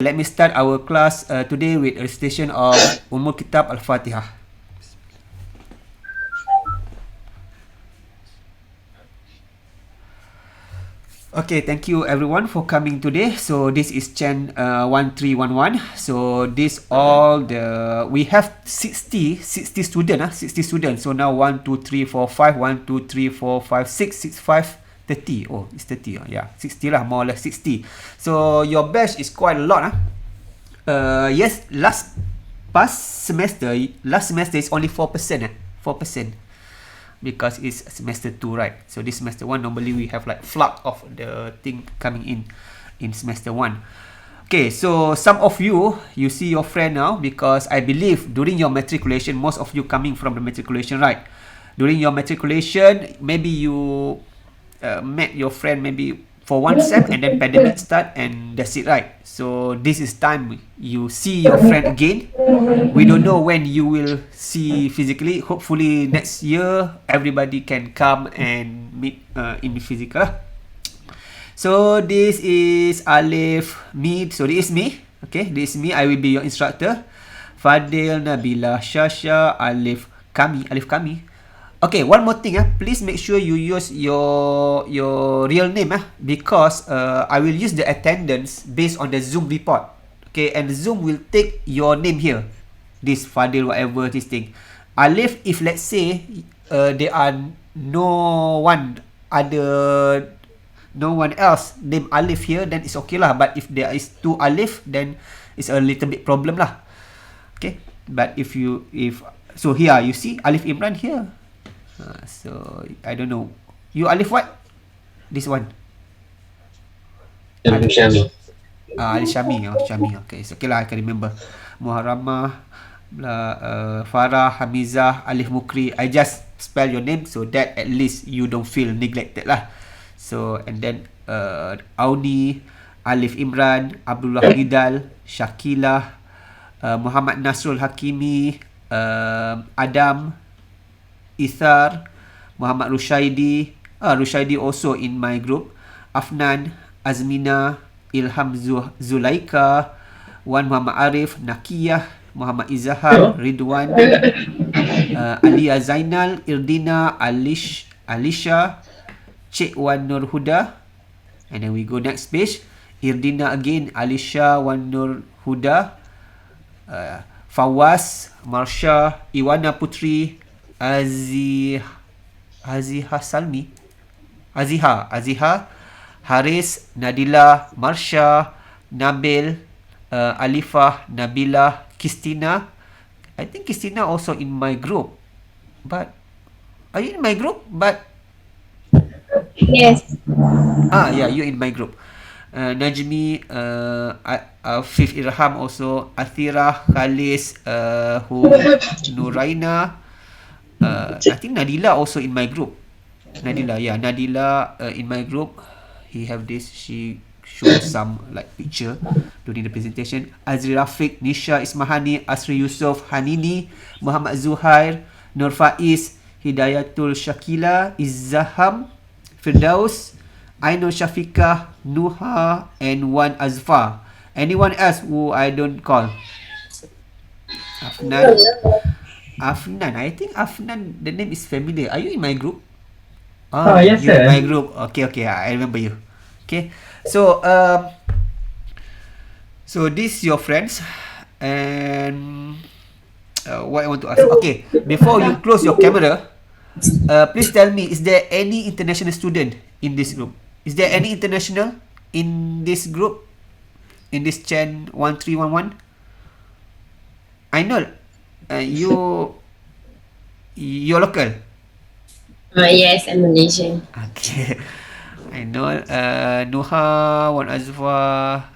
let me start our class today with a recitation of Ummul Kitab Al-Fatihah. Okay, thank you everyone for coming today. So this is CHEN1311. So this all the we have 60 students. So now 1 2 3 4 5 1 2 3 4 5 6 6 5 30. Oh, it's 30. Yeah, 60 lah, more or less 60. So your batch is quite a lot. Yes, last semester is only 4%. 4%. Because it's semester 2, right? So this semester 1 normally we have like flood of the thing coming in semester 1. Okay, so some of you see your friend now, because I believe during your matriculation, most of you coming from the matriculation, right? During your matriculation, maybe you met your friend maybe for one sem, and then pandemic start, and that's it, right? So this is time you see your friend again. We don't know when you will see physically. Hopefully next year everybody can come and meet in physical. So this is Alif, me. So this is me. Okay, this is me. I will be your instructor. Fadil, Nabila, Shasha, Alif, kami. Okay, one more thing. Please make sure you use your real name. Because I will use the attendance based on the Zoom report. Okay, and Zoom will take your name here. This Fadil, whatever this thing. Alif, if let's say there are no one else named Alif here, then it's okay lah. But if there is two Alif, then it's a little bit problem lah. Okay, but if so here you see Alif Imran here. So I don't know. You Alif what? This one. Alif Syami. Alif Syami. Oh, Syami. Okay, it's okay lah. I can remember. Muharramah, Farah, Hamizah, Alif Mukri. I just spell your name so that at least you don't feel neglected lah. So and then Auni, Alif Imran, Abdullah Hidal, Shakilah, Muhammad Nasrul Hakimi, Adam, Ithar, Muhammad Rushaidi. Rushaidi also in my group. Afnan, Azmina, Ilham Zulaika, Wan Muhammad Arif, Nakiyah, Muhammad Izahar, Ridwan, Alia Zainal, Irdina, Alisha, Cik Wan Nur Huda. And then we go next page. Irdina again, Alisha, Wan Nur Huda, Fawaz, Marsha, Iwana Putri, Aziha Salmi, Aziha, Haris, Nadila, Marsha, Nabil, Alifah, Nabila, Kristina. I think Kristina also in my group. But are you in my group? But Yes. yeah, you in my group. Najmi, Fifth Irham also, Athira, Khalis, Nuraina. I think Nadila also in my group. Nadila in my group. He have this. She showed some like picture during the presentation. Azri Rafiq, Nisha Ismahani, Asri Yusof, Hanini, Muhammad Zuhair, Nur Faiz, Hidayatul Shakila, Izzaham, Firdaus, Ainul Syafiqah, Nuha, and Wan Azfar. Anyone else who I don't call? Afnan, I think Afnan, the name is familiar. Are you in my group? Yes, you're sir. in my group. Okay, I remember you. Okay, so so this your friends, and what I want to ask. Okay, before you close your camera, please tell me, is there any international student in this group? Is there any international in this group? In this CHEN 1311? I know. You're local. Yes, I'm Malaysian. Okay. I know. Nuha, Wan Azwa.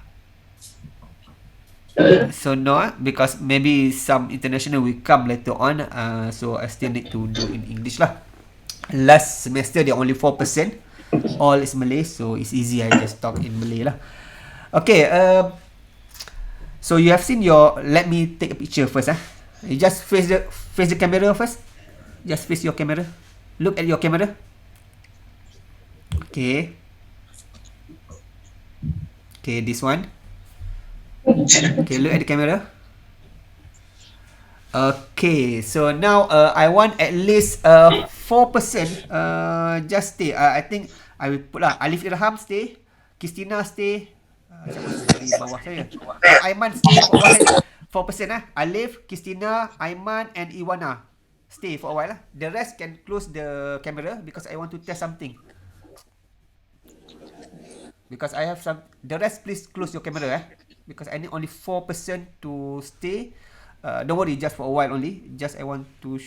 So no, because maybe some international will come later on. So I still need to do in English lah. Last semester there only 4%. All is Malay, so it's easy. I just talk in Malay lah. Okay. So you have seen your. Let me take a picture first. You just face the camera first. Just face your camera. Look at your camera. Okay. Okay, this one. Okay, look at the camera. Okay, so now I want at least 4% just stay. I think I will put lah. Alif Irham stay, Christina stay. Siapa lagi dari bawah saya? Aiman stay for a while. 4% lah. Alif, Christina, Aiman and Iwana stay for a while lah. The rest can close the camera because I want to test something. Because I have some. The rest please close your camera because I need only 4% to stay. Don't worry, just for a while only. Just I want to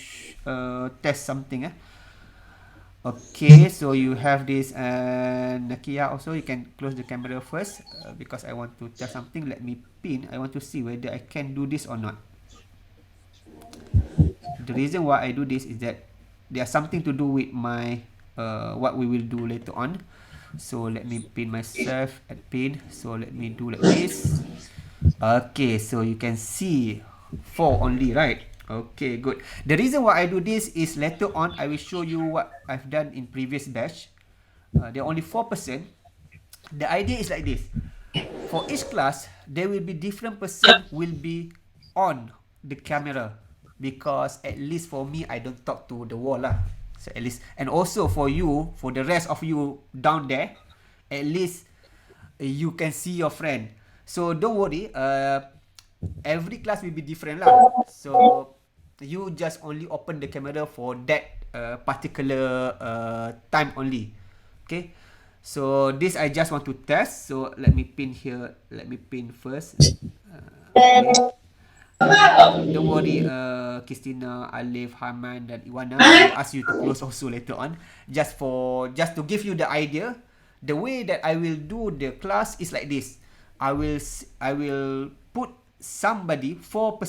test something. Okay, so you have this and Nakia also. You can close the camera first because I want to test something. Let me pin. I want to see whether I can do this or not. The reason why I do this is that there's something to do with my what we will do later on. So let me pin myself at pin. So let me do like this. Okay, so you can see 4 only, right? Okay, good. The reason why I do this is later on I will show you what I've done in previous batch. There are only 4%. The idea is like this. For each class, there will be different person will be on the camera because at least for me, I don't talk to the wall lah. So at least, and also for you, for the rest of you down there, at least you can see your friend. So don't worry. Every class will be different lah. So you just only open the camera for that particular time only. Okay. So this I just want to test. So let me pin here. Let me pin first. Okay. Don't worry, Christina, Alif, Haman, dan Iwana. I will ask you to close also later on. Just to give you the idea, the way that I will do the class is like this. I will put somebody 4%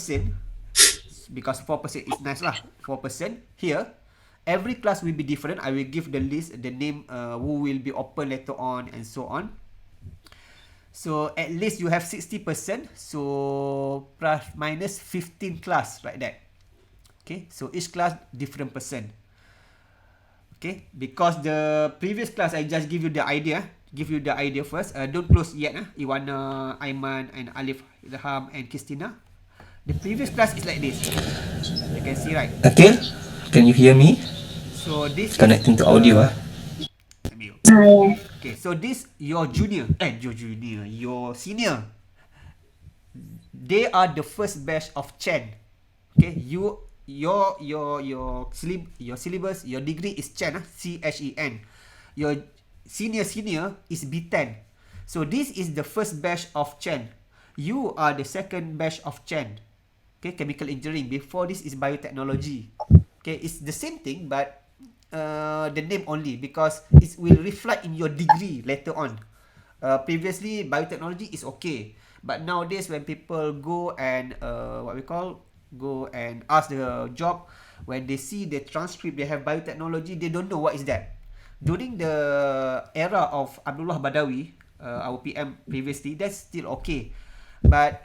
because 4% is nice lah. 4% here. Every class will be different. I will give the list, the name, who will be open later on, and so on. So at least you have 60%. So plus minus 15 class like that. Okay, so each class different percent. Okay, because the previous class I just give you the idea. Give you the idea first. Don't close yet. Iwana, Aiman, and Alif, Ilham, and Christina. The previous class is like this. You can see, right? Okay, can you hear me? So this Connecting is, to audio. Yeah. Okay, so this your junior, your senior. They are the first batch of CHEN. Okay, your syllabus, your degree is CHEN, CHEN. Your senior is B10. So this is the first batch of CHEN. You are the second batch of CHEN. Okay, chemical engineering. Before this is biotechnology. Okay, it's the same thing but the name only because it will reflect in your degree later on. Previously biotechnology is okay, but nowadays when people go and go and ask the job, when they see the transcript they have biotechnology, they don't know what is that. During the era of Abdullah Badawi, our PM previously, that's still okay, but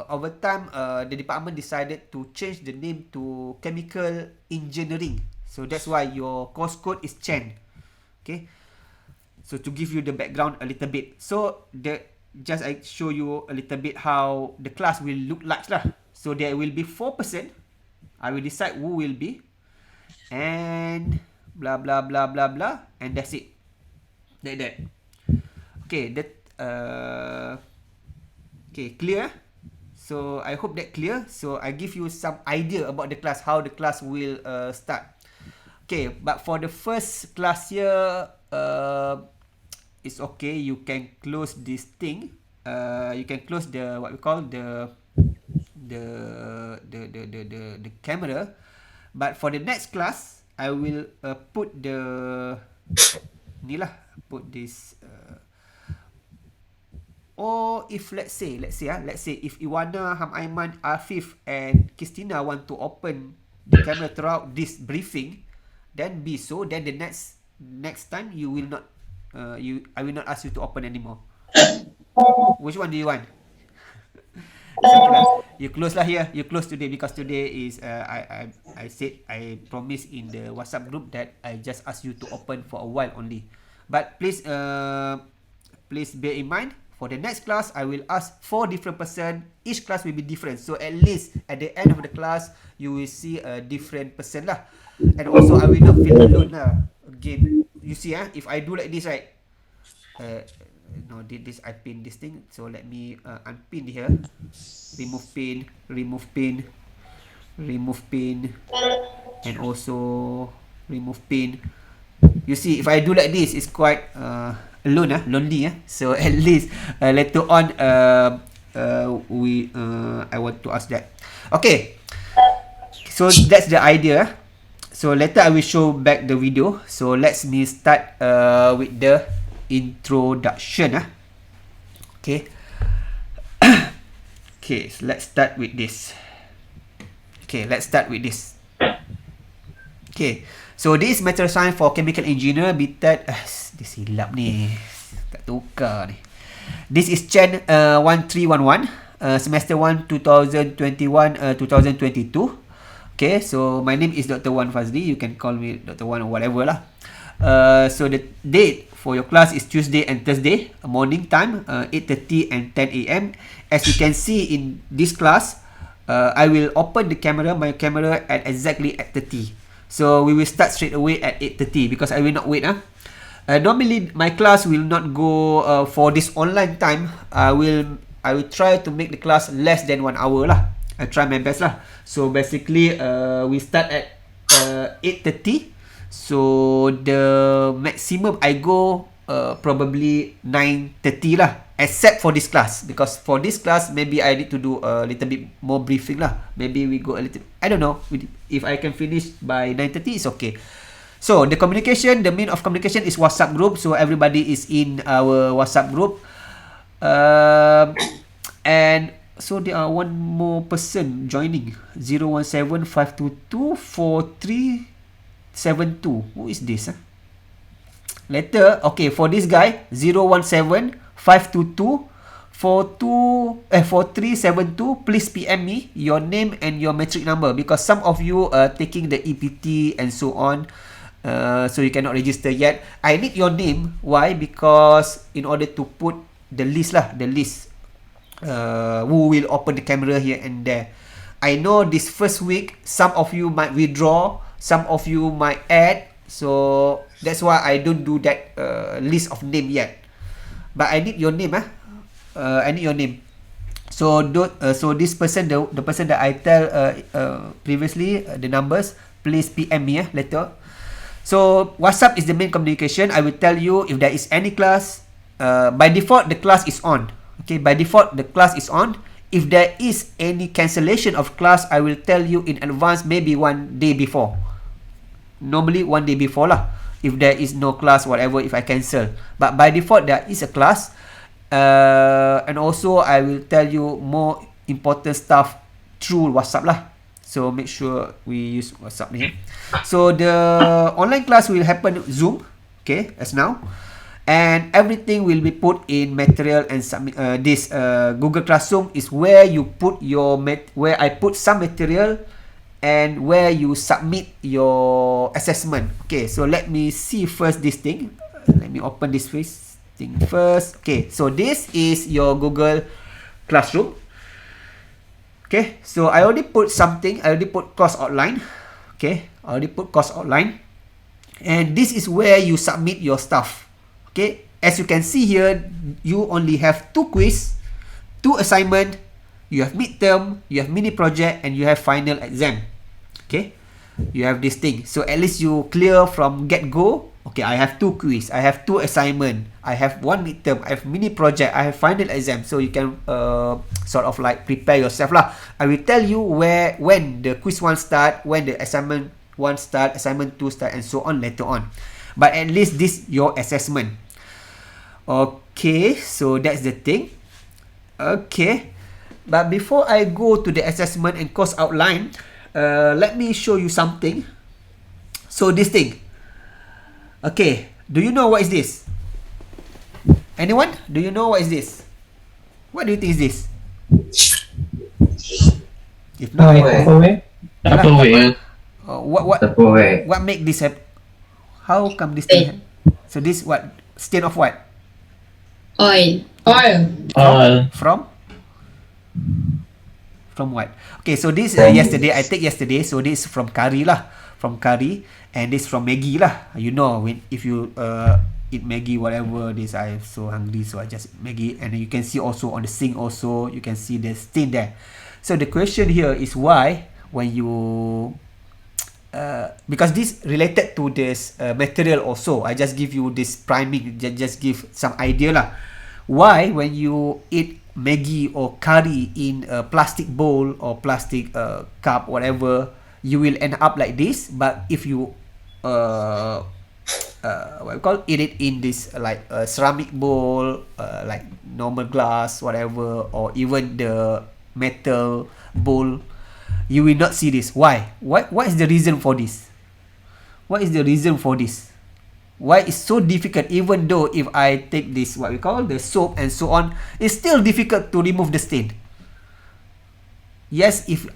over time the department decided to change the name to chemical engineering. So that's why your course code is CHEN. Okay, so to give you the background a little bit, so just I show you a little bit how the class will look like lah. So there will be 4%. I will decide who will be, and blah blah blah blah blah, and that's it, like that. Okay, okay, clear. So I hope that clear. So I give you some idea about the class, how the class will start. Okay, but for the first class here, it's okay. You can close this thing. You can close the what we call the camera. But for the next class, I will put put this. Or if let's say if Iwana, Ham Aiman, Afif, and Christina want to open the camera throughout this briefing, then be so. Then the next time you will not I will not ask you to open anymore. Which one do you want? You close lah here. You close today because today is I said I promised in the WhatsApp group that I just ask you to open for a while only. But please bear in mind For the next class, I will ask 4 different person. Each class will be different. So at least at the end of the class, you will see a different person lah. And also, I will not feel alone lah. Again, you see if I do like this, right? No, this I pin this thing. So let me unpin here. Remove pin, remove pin, remove pin, and also remove pin. You see, if I do like this, it's quite alone, lonely. So at least later on, I want to ask that. Okay, so that's the idea. So later I will show back the video. So let's me start with the introduction. Okay. Okay, so let's start with this. Okay, let's start with this. Okay, so this is material science for chemical engineer BTEC. Dia silap ni. Tak tukar ni. This is CHEN 1311. Semester 1 2021-2022. Okay, so my name is Dr. Wan Fazli. You can call me Dr. Wan or whatever lah. So the date for your class is Tuesday and Thursday, morning time, 8:30 and 10 a.m. As you can see in this class, I will open my camera at exactly 8:30. So we will start straight away at 8:30 because I will not wait. Normally my class will not go for this online time. I will try to make the class less than 1 hour lah. I try my best lah. So basically, we start at 8:30. So the maximum I go probably 9:30 lah. Except for this class, because for this class maybe I need to do a little bit more briefing lah. Maybe we go a little. I don't know. If I can finish by 9:30, it's okay. So the mean of communication is WhatsApp group. So everybody is in our WhatsApp group. And so there are one more person joining. 017-522-4372. Who is this? Later, okay, for this guy, 017-522-4372. Please PM me your name and your metric number because some of you are taking the EPT and so on. So you cannot register yet. I need your name. Why? Because in order to put the list lah, who will open the camera here and there. I know this first week, some of you might withdraw, some of you might add. So that's why I don't do that list of name yet. But I need your name. I need your name. So this person, the person that I tell previously, the numbers, please PM me later. So WhatsApp is the main communication. I will tell you if there is any class. By default, the class is on. Okay, by default, the class is on. If there is any cancellation of class, I will tell you in advance, maybe 1 day before. Normally 1 day before lah. If there is no class, whatever, if I cancel. But by default, there is a class. And also, I will tell you more important stuff through WhatsApp lah. So make sure we use WhatsApp here. So the online class will happen Zoom. Okay, as now. And everything will be put in material and submit. This Google Classroom is where you put where I put some material and where you submit your assessment. Okay, so let me see first this thing. Let me open this thing first. Okay, so this is your Google Classroom. Okay, so I already put something. I already put course outline. Okay, I already put course outline. And this is where you submit your stuff. Okay, as you can see here, you only have 2 quiz, 2 assignment, you have midterm, you have mini project, and you have final exam. Okay, you have this thing. So at least you clear from get-go. Okay, I have 2 quiz, I have 2 assignment, I have 1 midterm, I have mini project, I have final exam. So you can sort of like prepare yourself lah. I will tell you when the quiz 1 start, when the assignment 1 start, assignment 2 start, and so on later on. But at least this your assessment. Okay, so that's the thing. Okay, but before I go to the assessment and course outline, let me show you something. So this thing. Okay, do you know what is this? Anyone? Do you know what is this? What do you think is this? If not, what make this happen? How come this thing? So this what? Stain of what? Oil. Oil. Oil. From what? Okay, so this From yesterday, I take yesterday, so this from curry lah. From curry, and this from Maggie lah. You know, when if you eat Maggie, whatever this, I'm so hungry, so I just Maggie. And you can see also on the sink also, you can see the stain there. So the question here is why when you because this related to this material also, I just give you this priming, just give some idea lah. Why when you eat Maggi or curry in a plastic bowl or plastic cup, whatever, you will end up like this. But if you what we call eat it in this like ceramic bowl, like normal glass, whatever, or even the metal bowl, you will not see this. Why? What is the reason for this? What is the reason for this? Why it's so difficult? Even though if I take this what we call the soap and so on, it's still difficult to remove the stain. Yes, if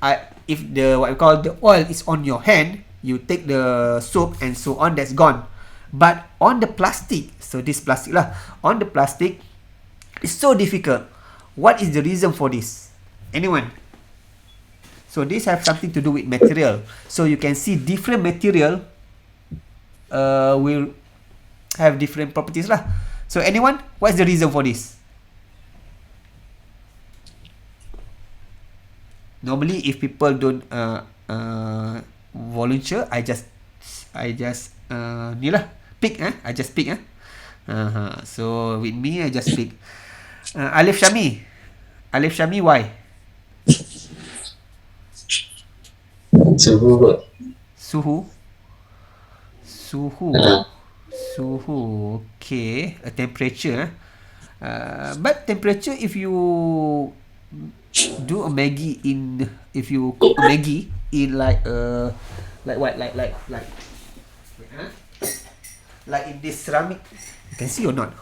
the what we call the oil is on your hand, you take the soap and so on, that's gone. But on the plastic, so this plastic lah, on the plastic, it's so difficult. What is the reason for this? Anyone? So this have something to do with material. So you can see different material will have different properties lah. So anyone, what's the reason for this? Normally, if people don't volunteer, I just ni lah pick I just pick So with me, I just pick Alif Syami, why? suhu. Suhu, okay, a temperature. But temperature, if you do a Maggi if you cook Maggi in like what, like like in this ceramic, you can see or not?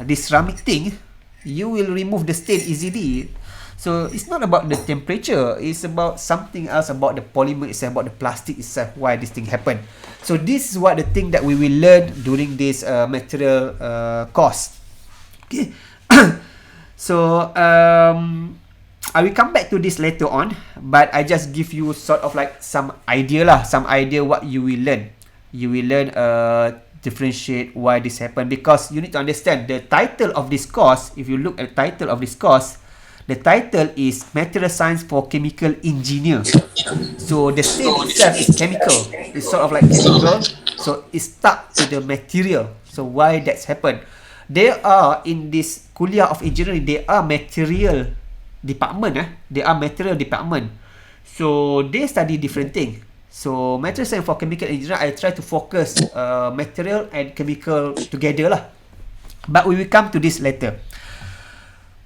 This ceramic thing, you will remove the stain easily. So it's not about the temperature, it's about something else, about the polymer itself, about the plastic itself, why this thing happen. So this is what the thing that we will learn during this material course. Okay. So I will come back to this later on, but I just give you sort of like some idea what you will learn. You will learn differentiate why this happen, because you need to understand the title of this course. If you look at the title of this course, the title is Material Science for Chemical Engineer. So the stain itself is chemical. It's sort of like chemical. So it's stuck to the material. So why that's happened? There are in this kuliah of engineering, there are material department. There are material department. So they study different thing. So material science for chemical engineer, I try to focus material and chemical together lah. But we will come to this later.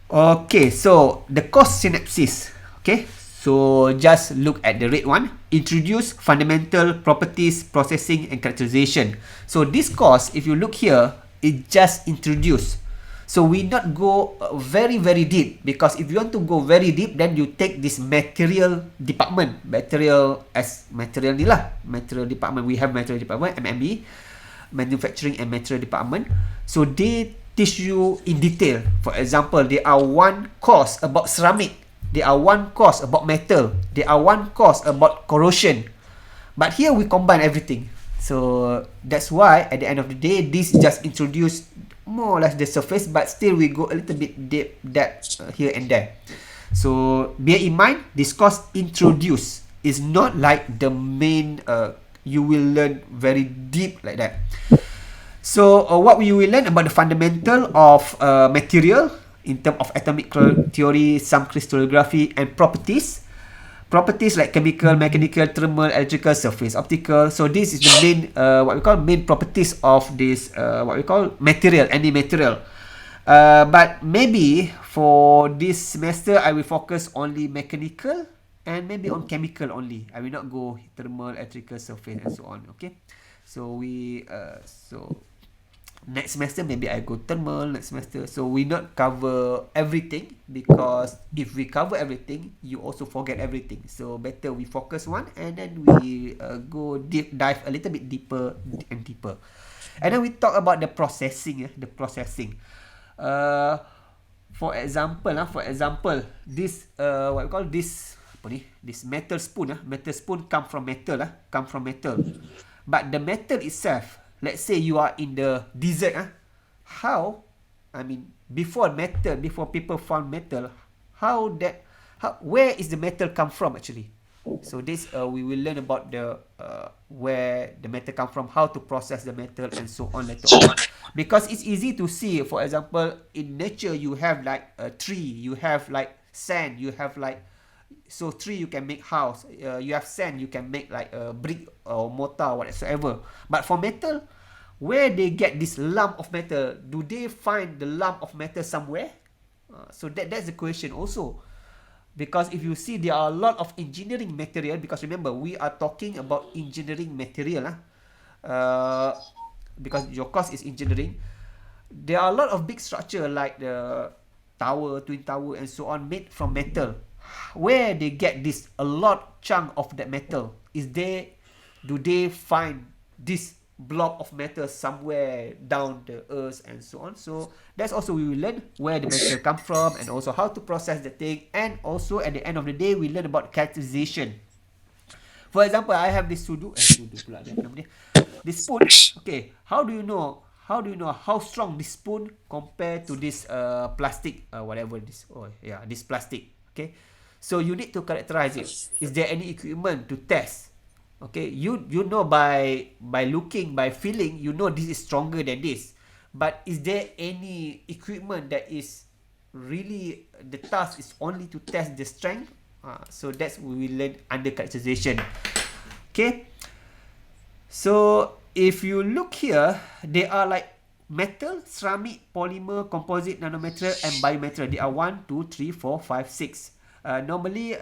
Okay, so the course synopsis. Okay, so just look at the red one. Introduce fundamental properties, processing, and characterization. So this course, if you look here, it just introduce. So we not go very deep, because if you want to go very deep, then you take this material department. Material ni lah. Material department. We have material department, MME, manufacturing and material department. So they teach you in detail. For example, there are one course about ceramic, there are one course about metal, there are one course about corrosion. But here we combine everything. So that's why at the end of the day, this just introduce more or less the surface, but still we go a little bit deep depth here and there. So bear in mind, this course introduce is not like the main you will learn very deep like that. So what we will learn about the fundamental of material in terms of atomic theory, some crystallography, and properties. Properties like chemical, mechanical, thermal, electrical, surface, optical. So this is the main what we call main properties of this what we call material, any material. But maybe for this semester, I will focus only mechanical and maybe on chemical only. I will not go thermal, electrical, surface, and so on. Okay. So next semester maybe I go thermal next semester. So we not cover everything, because if we cover everything, you also forget everything. So better we focus one, and then we go dive a little bit deeper and deeper. And then we talk about the processing. For example, this what we call this apa ni? This metal spoon metal spoon come from metal But the metal itself, let's say you are in the desert how, I mean, before people found metal, where is the metal come from actually? So this we will learn about the where the metal come from, how to process the metal, and so on later on. Because it's easy to see. For example, in nature you have like a tree, you have like sand, you have like, so tree you can make house, you have sand, you can make like a brick or mortar whatsoever. But for metal, where they get this lump of metal? Do they find the lump of metal somewhere? So that's the question also. Because if you see, there are a lot of engineering material, because remember we are talking about engineering material because your course is engineering. There are a lot of big structure like the tower, twin tower, and so on, made from metal. Where they get this a lot chunk of that metal? Do they find this blob of metal somewhere down the earth and so on? So that's also we will learn where the metal come from, and also how to process the thing, and also at the end of the day we learn about characterization. For example, I have this this spoon. Okay, how do you know how strong this spoon compared to this plastic, whatever this, this plastic. Okay, so you need to characterize it. Is there any equipment to test? Okay, you know by looking, by feeling, you know this is stronger than this. But is there any equipment that is really, the task is only to test the strength? So that's we will learn under characterization. Okay, so if you look here, they are like metal, ceramic, polymer, composite, nanomaterial, and biomaterial. They are 1, 2, 3, 4, 5, 6. Normally,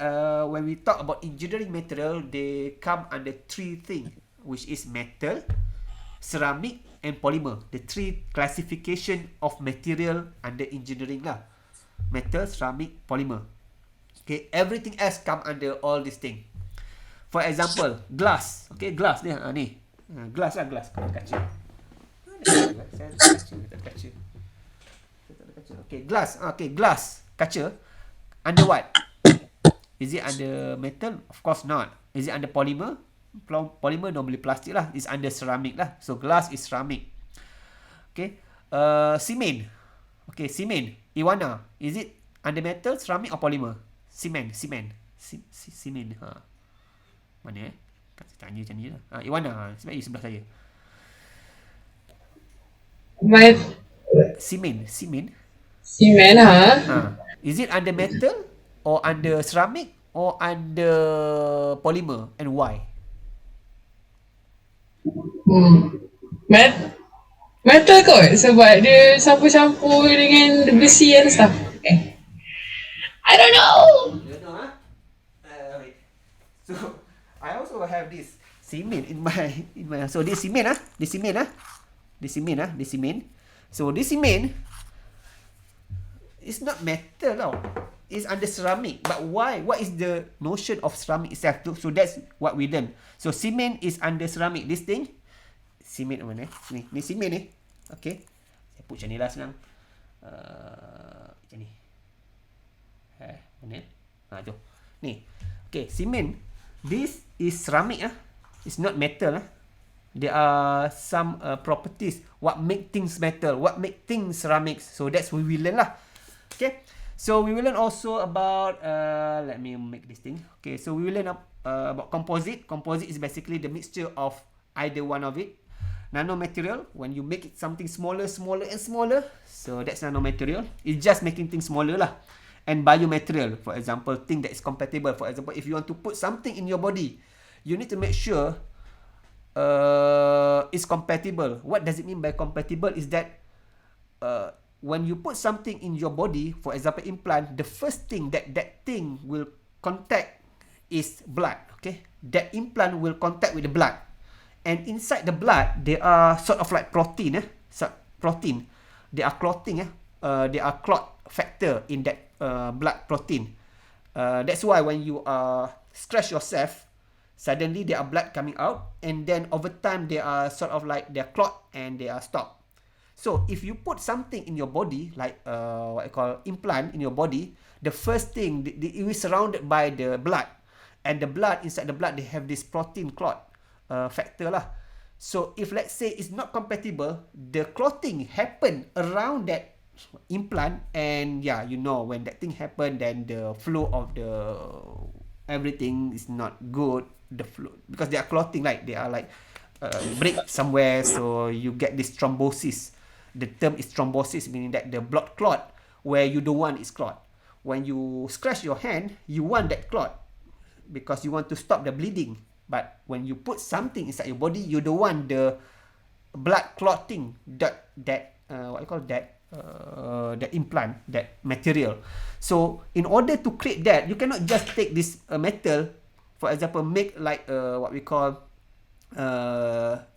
when we talk about engineering material, they come under 3 things, which is metal, ceramic, and polymer. The 3 classification of material under engineering lah. Metal, ceramic, polymer. Okay, everything else come under all these things. For example, glass. Okay, glass ni. Glass lah, glass. Kaca. Saya ada kaca. Okay, glass. Okay, glass. Kaca. Under what? Is it under metal? Of course not. Is it under polymer? Polymer normally plastic lah. It's under ceramic lah. So glass is ceramic. Okay. Cement. Okay, cement. Iwana. Is it under metal, ceramic, or polymer? Cement. Cement. Mana Saya tanya macam ni lah. Iwana. Sebab you sebelah saya. Cement. Cement, Is it under metal, or under ceramic, or under polymer, and why? Metal kot, sebab dia campur-campur dengan besi and stuff. I don't know. You know, wait. So I also have this cement in my. So this cement. So this cement is not metal tau. It's under ceramic. But why? What is the notion of ceramic itself? So that's what we learn. So cement is under ceramic. This thing, cement mana? Ni cement ni. Okay. Saya put macam ni lah senang. Macam ni. Mana? Tu. Ni. Okay, cement. This is ceramic . It's not metal . There are some properties. What make things metal? What make things ceramics? So that's what we learn lah. Okay. So we will learn also about, let me make this thing. Okay, so we will learn about composite. Composite is basically the mixture of either one of it. Nanomaterial, when you make it something smaller and smaller. So that's nanomaterial. It's just making things smaller lah. And biomaterial, for example, thing that is compatible. For example, if you want to put something in your body, you need to make sure it's compatible. What does it mean by compatible? Is that when you put something in your body, for example implant, the first thing that thing will contact is blood. Okay, that implant will contact with the blood, and inside the blood there are sort of like protein. Protein. They are clotting. There are clot factor in that blood protein. That's why when you scratch yourself, suddenly there are blood coming out, and then over time they are sort of like they are clot and they are stopped. So if you put something in your body, like what I call implant in your body, the first thing, it is surrounded by the blood, and the blood, inside the blood, they have this protein clot factor lah. So if let's say it's not compatible, the clotting happen around that implant, and yeah, you know, when that thing happen, then the flow of the everything is not good. The flow, because they are clotting, like they are like break somewhere, so you get this thrombosis. The term is thrombosis, meaning that the blood clot where you don't want is clot. When you scratch your hand, you want that clot because you want to stop the bleeding. But when you put something inside your body, you don't want the blood clotting that what I call that that implant, that material. So in order to create that, you cannot just take this metal, for example, make like what we call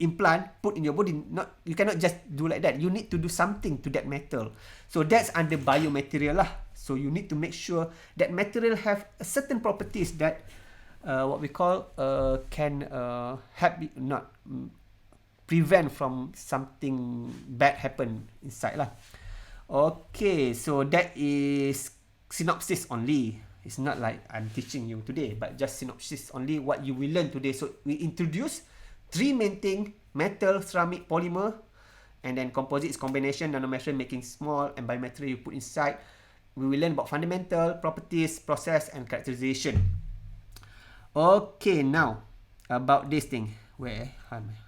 implant, put in your body. Not, you cannot just do like that. You need to do something to that metal. So that's under biomaterial lah. So you need to make sure that material have certain properties that what we call can help not prevent from something bad happen inside lah. Okay, so that is synopsis only. It's not like I'm teaching you today, but just synopsis only what you will learn today. So we introduce three main thing: metal, ceramic, polymer, and then composites combination, nanomaterial making small, and biomaterial you put inside. We will learn about fundamental properties, process, and characterization. Okay, now about this thing. Where am I?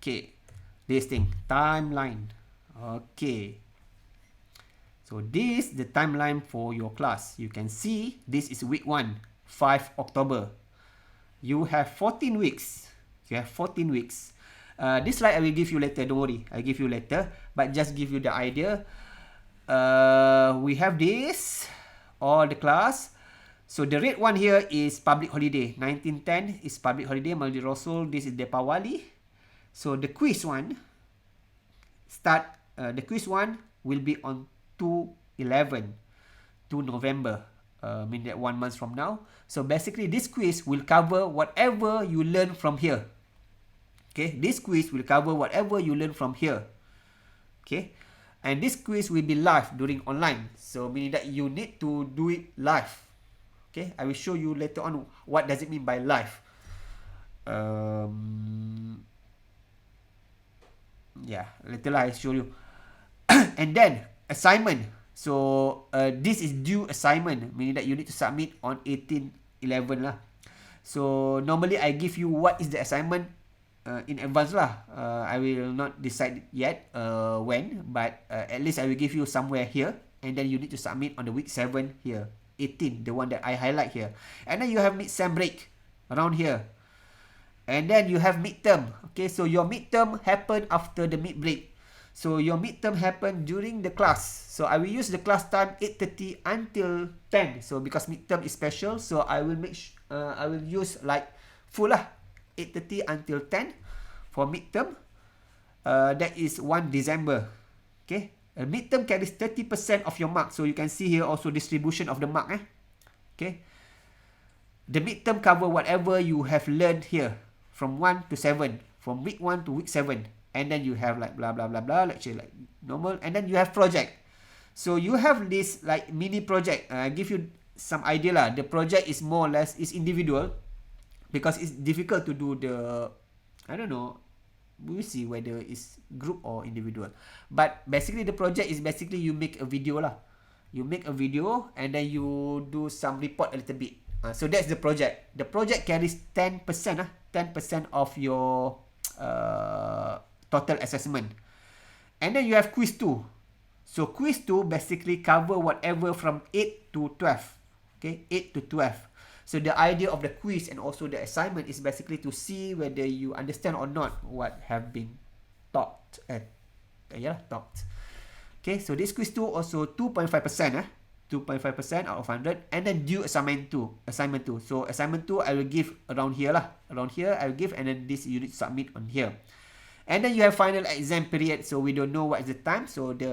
Okay, this thing, timeline. Okay, so this the timeline for your class. You can see this is week 1, 5 October. You have 14 weeks. You have 14 weeks. This slide I will give you later. Don't worry, I give you later. But just give you the idea. We have this, all the class. So the red one here is public holiday. 1910 is public holiday. Maulid Rasul. This is Deepawali. So the quiz one start. The quiz one will be on 2/11, 2 November. Mean that 1 month from now. So basically, this quiz will cover whatever you learn from here. Okay, this quiz will cover whatever you learn from here. Okay, and this quiz will be live during online. So meaning that you need to do it live. Okay, I will show you later on what does it mean by live. Yeah, later lah I show you. And then assignment. So this is due assignment, meaning that you need to submit on 18/11 lah. So normally I give you what is the assignment in advance lah. I will not decide yet when, but at least I will give you somewhere here, and then you need to submit on the week 7 here, 18, the one that I highlight here. And then you have mid-sem break around here, and then you have midterm. Okay, so your midterm happen after the mid break. So your midterm happen during the class. So I will use the class time 8:30 until 10. So because midterm is special, so I will I will use like full lah, 8:30 until 10 for midterm. That is 1 December. Okay, a midterm carries 30% of your mark. So you can see here also distribution of the mark. Okay, the midterm cover whatever you have learned here from 1 to 7, from week 1 to week 7. And then you have like blah blah blah blah lecture like normal, and then you have project. So you have this like mini project. I give you some idea lah. The project is more or less is individual because it's difficult to do the, I don't know, we will see whether it's group or individual. But basically the project is basically you make a video lah. You make a video and then you do some report a little bit. So that's the project. The project carries 10% 10% of your total assessment. And then you have quiz 2. So quiz 2 basically cover whatever from 8 to 12. Okay, 8 to 12. So the idea of the quiz and also the assignment is basically to see whether you understand or not what have been taught. Taught. Okay, so this quiz 2 also 2.5%. 2.5% out of 100. And then due assignment 2. Assignment 2. So assignment 2 I will give around here lah. Around here I will give, and then this you need to submit on here. And then you have final exam period. So we don't know what is the time. So the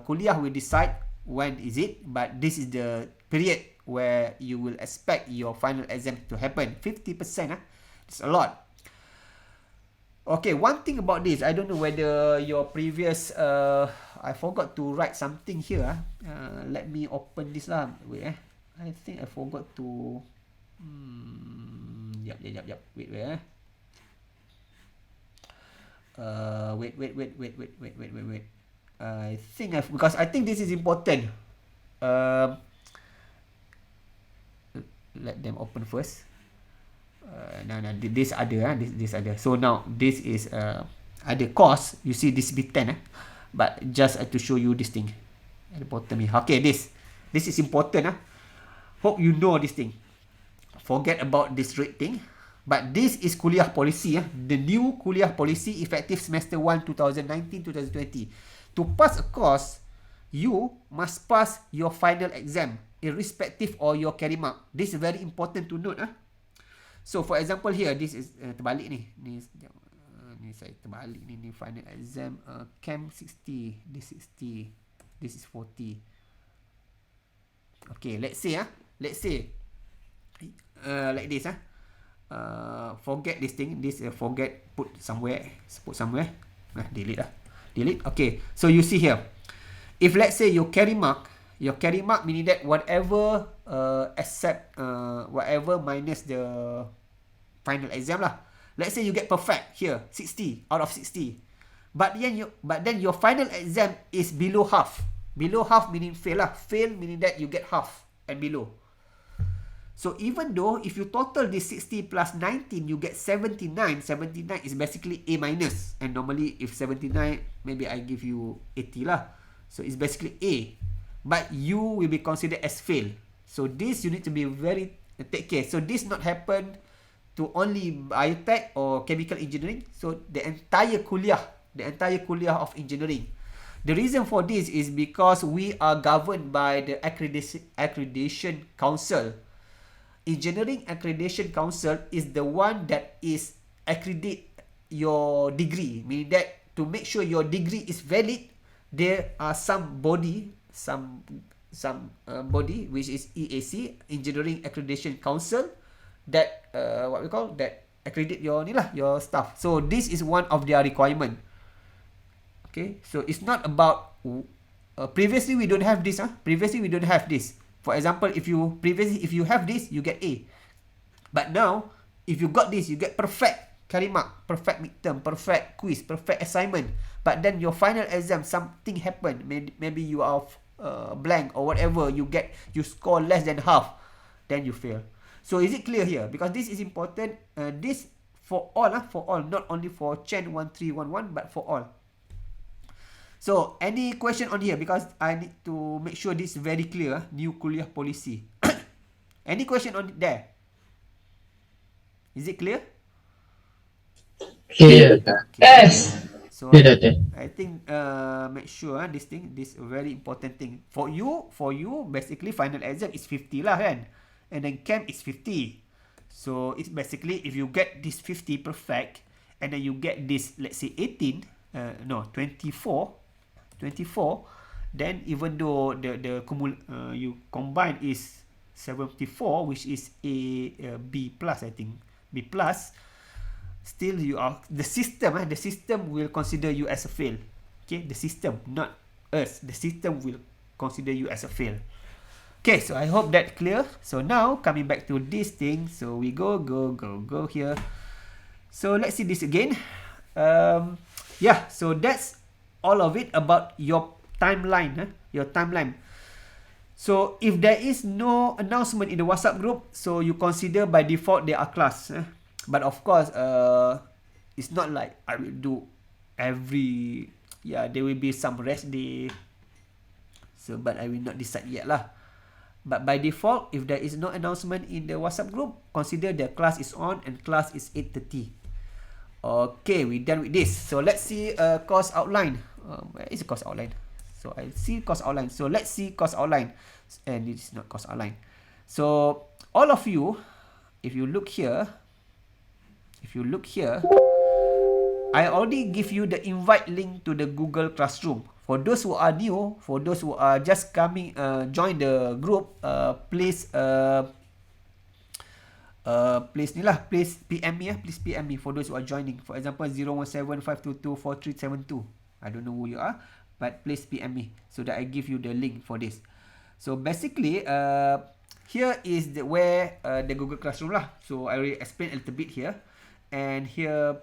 kuliah will decide when is it. But this is the period where you will expect your final exam to happen. 50%. It's a lot. Okay, one thing about this, I don't know whether your previous, I forgot to write something here. Let me open this lah. Wait, I think I forgot to. Yep. Wait. Wait. I think because I think this is important. Let them open first. No, this other, this other. So now this is other course. You see this B10, but just to show you this thing at the bottom here. Okay, this is important. Hope you know this thing. Forget about this rate thing. But this is kuliah policy. The new kuliah policy effective semester 1 2019-2020. To pass a course, you must pass your final exam irrespective of your carry mark. This is very important to note. So for example here, this is terbalik ni. Ni saya terbalik ni final exam Chem 60, this 60, this is 40. Okay, let's say like this forget this thing, this forget, put somewhere. Delete. Okay, so you see here, if let's say your carry mark meaning that whatever except whatever minus the final exam lah. Let's say you get perfect here, 60 out of 60. But then your final exam is below half. Below half meaning fail lah. Fail meaning that you get half and below. So even though if you total this 60 plus 19, you get 79. 79 is basically A minus. And normally if 79, maybe I give you 80 lah. So it's basically A. But you will be considered as fail. So this you need to be very take care. So this not happen to only biotech or chemical engineering. So the entire kuliah of engineering. The reason for this is because we are governed by the accreditation council. Engineering Accreditation Council is the one that is accredit your degree, meaning that to make sure your degree is valid, there are some body which is EAC, Engineering Accreditation Council, that what we call that accredit your your stuff. So this is one of their requirement. Okay, so it's not about previously we don't have this. Previously we don't have this. For example, if you have this, you get A. But now, if you got this, you get perfect carry mark, perfect midterm, perfect quiz, perfect assignment. But then your final exam, something happened. Maybe you are blank or whatever. You score less than half, then you fail. So is it clear here? Because this is important. This for all, not only for CHEN 1311, but for all. So, any question on here? Because I need to make sure this is very clear. New kuliah policy. Any question on there? Is it clear? Clear. Okay. Yes. So, Clear. I think make sure this very important thing. For you, basically final exam is 50 lah kan? And then chem is 50. So, it's basically if you get this 50 perfect, and then you get this, let's say 24, then even though you combine is 74, which is B plus, I think B plus, still you are the system will consider you as a fail. Okay, the system, not us. The system will consider you as a fail. Okay, so I hope that clear. So now coming back to this thing, so we go here. So let's see this again. So that's all of it about your timeline. So if there is no announcement in the WhatsApp group, so you consider by default there are class. But of course, it's not like I will do every. There will be some rest day. So but I will not decide yet lah. But by default, if there is no announcement in the WhatsApp group, consider the class is on and class is 8:30. Okay, we done with this. So let's see course outline. Where is the course outline? So I see course outline. So let's see course outline. And it is not course outline. So all of you, if you look here, I already give you the invite link to the Google Classroom. For those who are new, for those who are just coming, join the group, please please ni lah, please PM me please PM me for those who are joining. For example, 0175224372. I don't know who you are, but please PM me so that I give you the link for this. So basically, here is where the Google Classroom lah. So I already explained a little bit here, and here,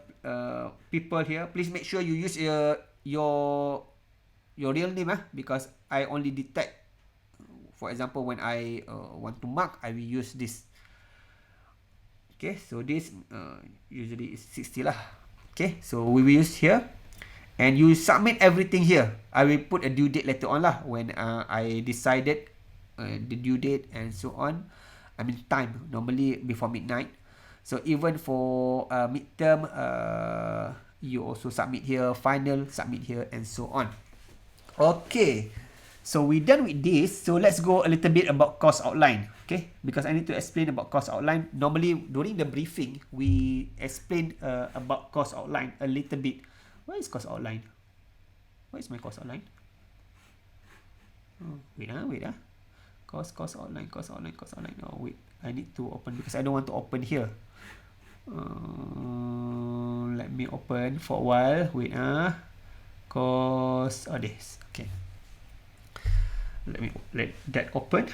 people here, please make sure you use your real name because I only detect. For example, when I want to mark, I will use this. Okay, so this usually is 60 lah. Okay, so we will use here. And you submit everything here. I will put a due date later on lah when I decided the due date and so on. I mean time, normally before midnight. So even for midterm, you also submit here, final, submit here and so on. Okay, so we done with this. So let's go a little bit about course outline. Okay, because I need to explain about course outline. Normally during the briefing, we explain about course outline a little bit. Where is course outline? Where is my course outline? Oh, wait. Course outline. Oh, wait. I need to open because I don't want to open here. Let me open for a while. Wait. Course. Oh, this. Okay. Let that open.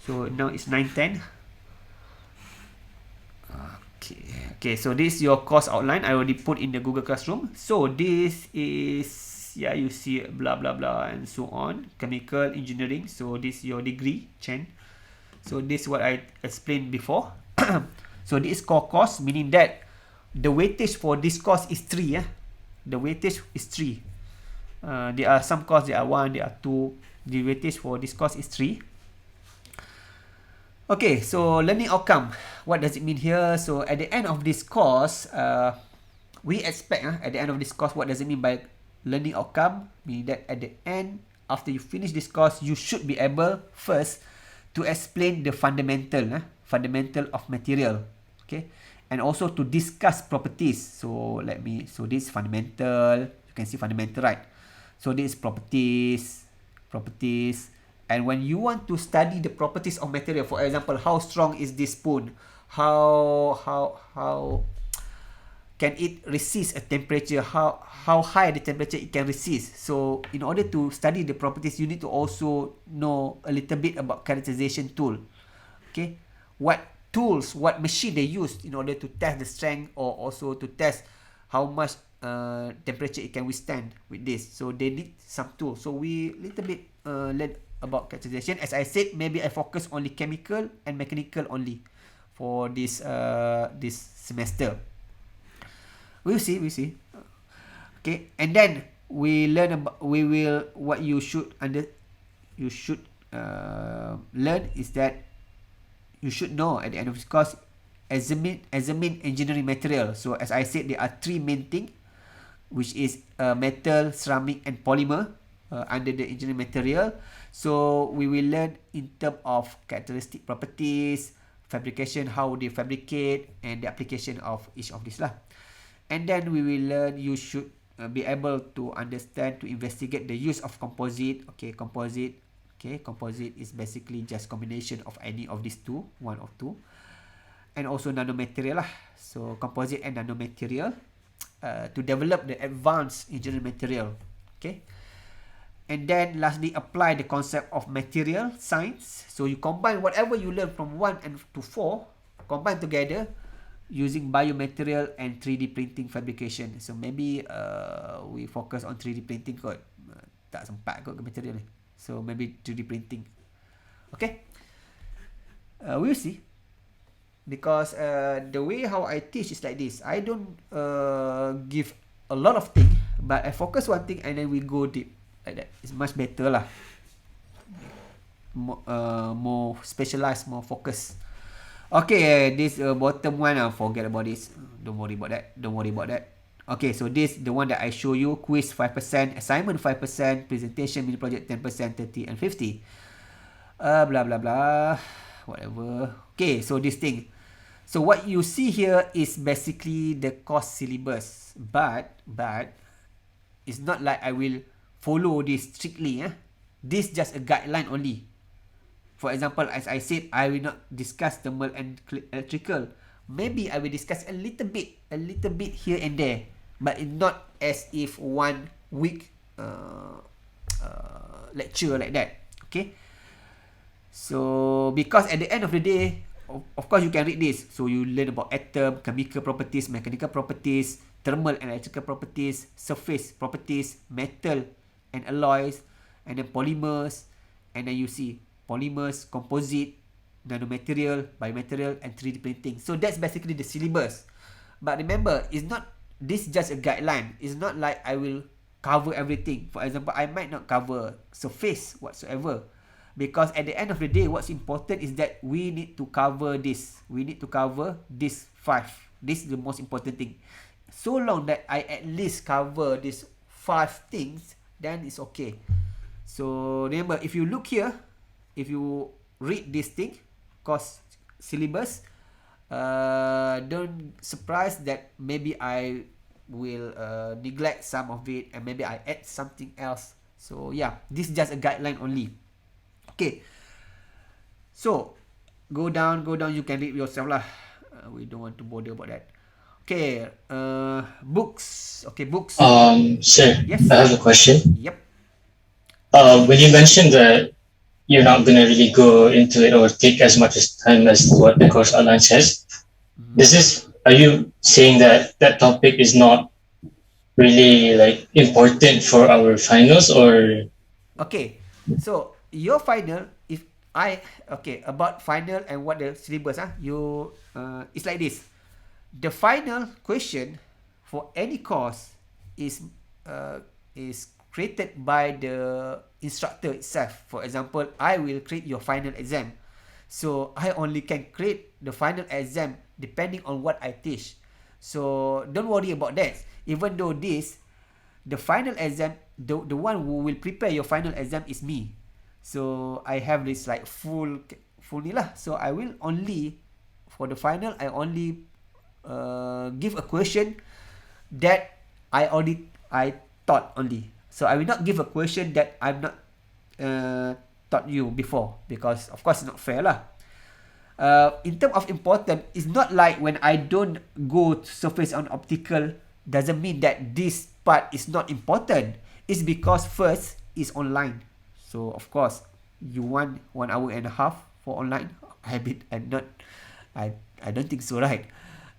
So now it's 9:10. Okay, so this is your course outline. I already put in the Google Classroom. So this is, you see blah blah blah and so on. Chemical engineering. So this is your degree, CHEN. So this is what I explained before. So this is core course, meaning that the weightage for this course is 3. The weightage is 3. There are some courses, there are 1, there are 2. The weightage for this course is 3. Okay, so learning outcome. What does it mean here? So at the end of this course, we expect at the end of this course, what does it mean by learning outcome? Meaning that at the end, after you finish this course, you should be able first to explain the fundamental of material. Okay, and also to discuss properties. So this is fundamental. You can see fundamental, right? So this is properties. And when you want to study the properties of material, for example, how strong is this spoon? How can it resist a temperature? How high the temperature it can resist? So in order to study the properties, you need to also know a little bit about characterization tool. Okay, what tools, what machine they use in order to test the strength or also to test how much temperature it can withstand with this. So they need some tools. So we little bit learn about characterization. As I said, maybe I focus only chemical and mechanical only for this semester. We'll see. Okay, and then we learn about what you should learn is that you should know at the end of this course examine engineering material. So as I said, there are 3 main things, which is metal, ceramic and polymer under the engineering material. So we will learn in terms of characteristic properties, fabrication, how they fabricate, and the application of each of these lah. And then we will learn, you should be able to understand, to investigate the use of composite. Okay, composite is basically just combination of any of these two, one of two. And also nanomaterial lah. So composite and nanomaterial to develop the advanced engineering material. Okay. And then lastly, apply the concept of material science. So you combine whatever you learn from 1 and to 4, combine together using biomaterial and 3D printing fabrication. So maybe we focus on 3D printing kot. Tak sempat kot ke material ni. So maybe 3D printing. Okay. We'll see. Because the way how I teach is like this. I don't give a lot of things, but I focus one thing and then we go deep. Like that. It's much better lah. More specialized, more focused. Okay, this bottom one, forget about this. Don't worry about that. Okay, so this the one that I show you. Quiz 5%, assignment 5%, presentation, mini project 10%, 30 and 50. Blah blah blah. Whatever. Okay, so this thing. So what you see here is basically the course syllabus. But it's not like I will follow this strictly. This just a guideline only. For example, as I said, I will not discuss thermal and electrical. Maybe I will discuss a little bit here and there, but it's not as if 1 week lecture like that. Okay. So because at the end of the day, of course you can read this. So you learn about atom, chemical properties, mechanical properties, thermal and electrical properties, surface properties, metal and alloys, and then polymers, and then you see polymers, composite, nanomaterial, biomaterial, and 3D printing. So that's basically the syllabus. But remember, it's not this just a guideline. It's not like I will cover everything. For example, I might not cover surface whatsoever. Because at the end of the day, what's important is that we need to cover this. We need to cover this 5. This is the most important thing. So long that I at least cover these 5 things, then it's okay. So remember, if you look here, if you read this thing, course syllabus, don't surprise that maybe I will neglect some of it and maybe I add something else. So yeah, this is just a guideline only. Okay. So go down. You can read yourself lah. We don't want to bother about that. Okay. Books. Okay, books. Sure. Yes. I have a question. Yep. When you mentioned that you're not gonna really go into it or take as much as time as what the course outline says, are you saying that that topic is not really like important for our finals, or? Okay. So your final, about final and what the syllabus it's like this. The final question for any course is created by the instructor itself. For example, I will create your final exam. So I only can create the final exam depending on what I teach. So don't worry about that. Even though the final exam, the one who will prepare your final exam is me. So I have this like full ni lah. So I will only, for the final, I only give a question that I taught only. So I will not give a question that I've not taught you before, because of course it's not fair lah. In terms of important, it's not like when I don't go to surface on optical, doesn't mean that this part is not important. It's because first is online. So of course you want 1 hour and a half for online. I don't think so, right?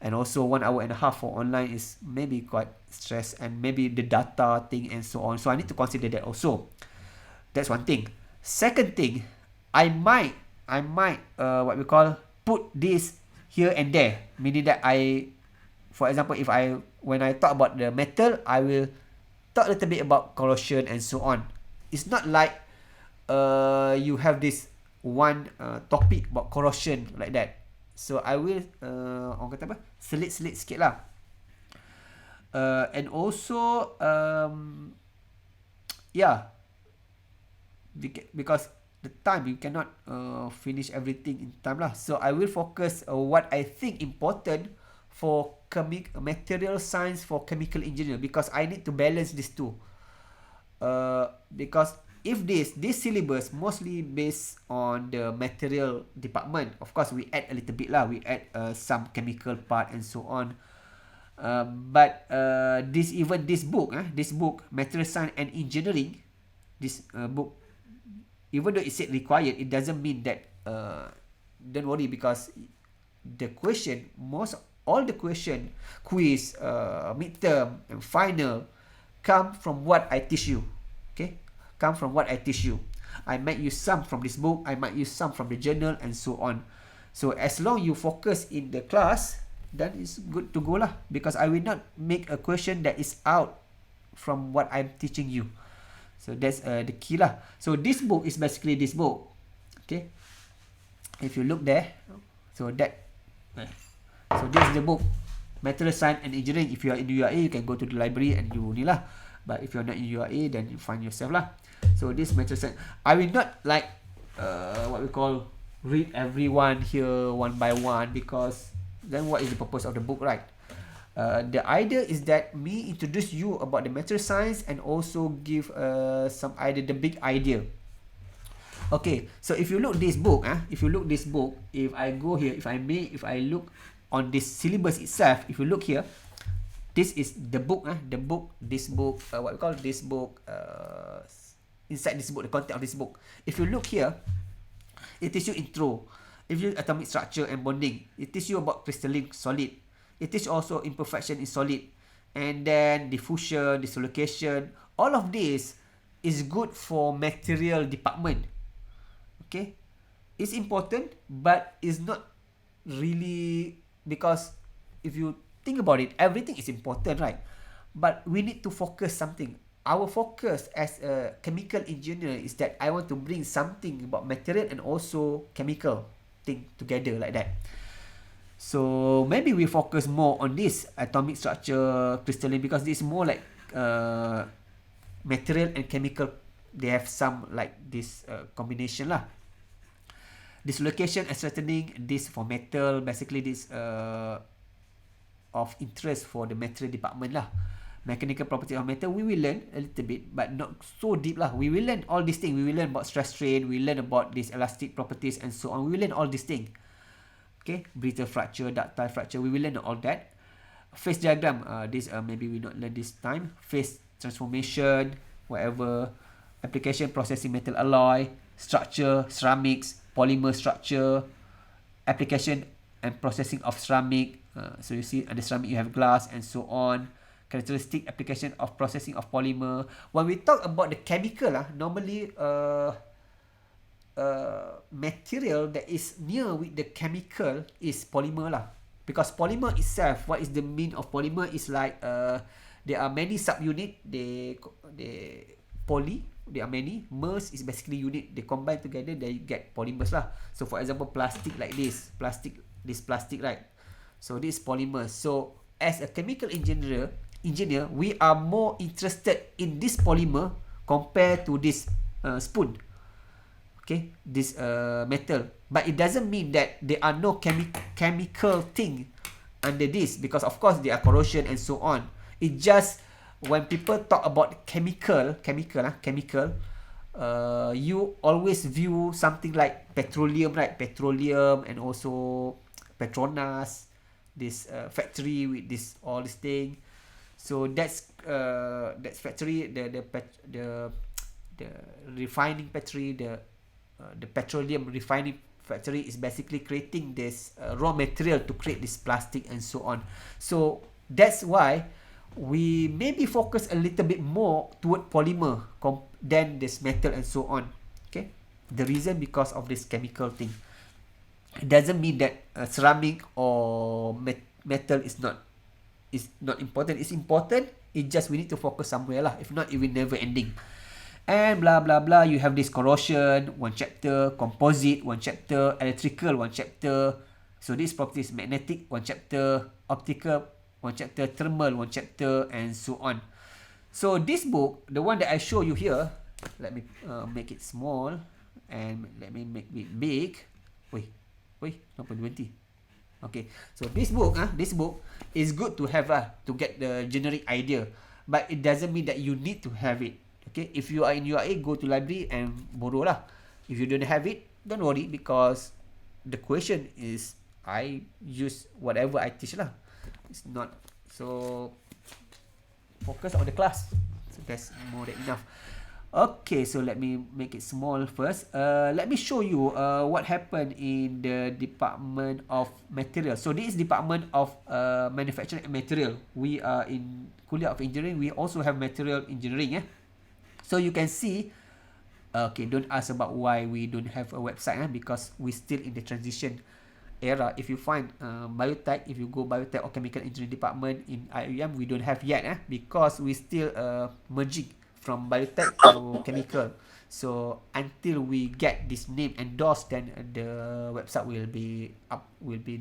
And also 1 hour and a half for online is maybe quite stress, and maybe the data thing and so on. So I need to consider that also. That's one thing. Second thing, I might what we call put this here and there, meaning that for example, when I talk about the metal, I will talk a little bit about corrosion and so on. It's not like you have this one topic about corrosion like that. So I will orang kata apa, selit sikit lah. And also because the time you cannot finish everything in time lah. So I will focus what I think important for material science, for chemical engineer, because I need to balance these two. Because if this syllabus mostly based on the material department, of course we add a little bit lah. We add some chemical part and so on. But this book, Material Science and Engineering, this book, even though it said required, it doesn't mean that don't worry, because the question, all the question, quiz, midterm and final come from what I teach you. Okay, come from what I teach you. I might use some from this book, I might use some from the journal and so on. So as long you focus in the class, then it's good to go lah, because I will not make a question that is out from what I'm teaching you. So that's the key lah. So this book is basically this book. Okay, if you look there, so this is the book, Material Science and Engineering. If you are in URA, you can go to the library and you ni lah. But if you're not in URA, then you find yourself lah. So this Material Science, I will not like what we call read everyone here one by one, because then what is the purpose of the book, right? The idea is that me introduce you about the material science and also give some idea, the big idea. Okay, so if you look this book, if I go here, if I look on this syllabus itself, if you look here, this is the book, this book, what we call this book, inside this book, the content of this book. If you look here, it teaches you intro. If you atomic structure and bonding, it teaches you about crystalline solid. It teaches also imperfection in solid, and then diffusion, dislocation. All of this is good for material department. Okay, it's important, but it's not really, because if you think about it, everything is important, right? But we need to focus something. Our focus as a chemical engineer is that I want to bring something about material and also chemical thing together like that. So maybe we focus more on this atomic structure, crystalline, because this is more like material and chemical. They have some like this combination lah. Dislocation and strengthening, this for metal, basically this of interest for the material department lah. Mechanical property of metal, we will learn a little bit, but not so deep lah. We will learn all these things. We will learn about stress strain, we learn about these elastic properties and so on. We will learn all these things. Okay, brittle fracture, ductile fracture, we will learn all that. Phase diagram, this maybe we not learn this time. Phase transformation, whatever. Application, processing metal alloy, structure, ceramics, polymer structure, application and processing of ceramic. So you see under ceramic you have glass and so on. Characteristic application of processing of polymer. When we talk about the chemical, normally material that is near with the chemical is polymer lah. Because polymer itself, what is the mean of polymer is like there are many subunit. They poly, there are many. Mers is basically unit. They combine together, they get polymers lah. So for example, plastic like this plastic, right? So this polymer. So as a chemical engineer, we are more interested in this polymer compared to this spoon. Okay, this metal. But it doesn't mean that there are no chemical thing under this, because of course there are corrosion and so on. It just when people talk about chemical, you always view something like petroleum, right? Petroleum and also Petronas, this factory with this all this thing. So that's factory, the refining factory, the petroleum refining factory is basically creating this raw material to create this plastic and so on. So that's why we maybe focus a little bit more toward polymer than this metal and so on. Okay, the reason because of this chemical thing. It doesn't mean that ceramic or metal is not important. It's important. It just we need to focus somewhere lah. If not, it will never ending. And blah blah blah. You have this corrosion, one chapter, composite, one chapter, electrical, one chapter. So this property is magnetic, one chapter, optical, one chapter, thermal, one chapter, and so on. So this book, the one that I show you here, let me make it small and let me make it big. Wait, 20. Okay, so this book is good to have to get the generic idea, but it doesn't mean that you need to have it. Okay, if you are in URA, go to library and borrow lah. If you don't have it, don't worry, because the question is I use whatever I teach lah. It's not so focus on the class. So that's more than enough. Okay, so let me make it small first. Let me show you what happened in the Department of Material. So this is Department of Manufacturing and Material. We are in Kuliah of Engineering. We also have Material Engineering. So you can see, okay, don't ask about why we don't have a website because we still in the transition era. If you find biotech, if you go biotech or chemical engineering department in IUM, we don't have yet because we still merging from biotech to chemical. So until we get this name endorsed, then the website will be up, will be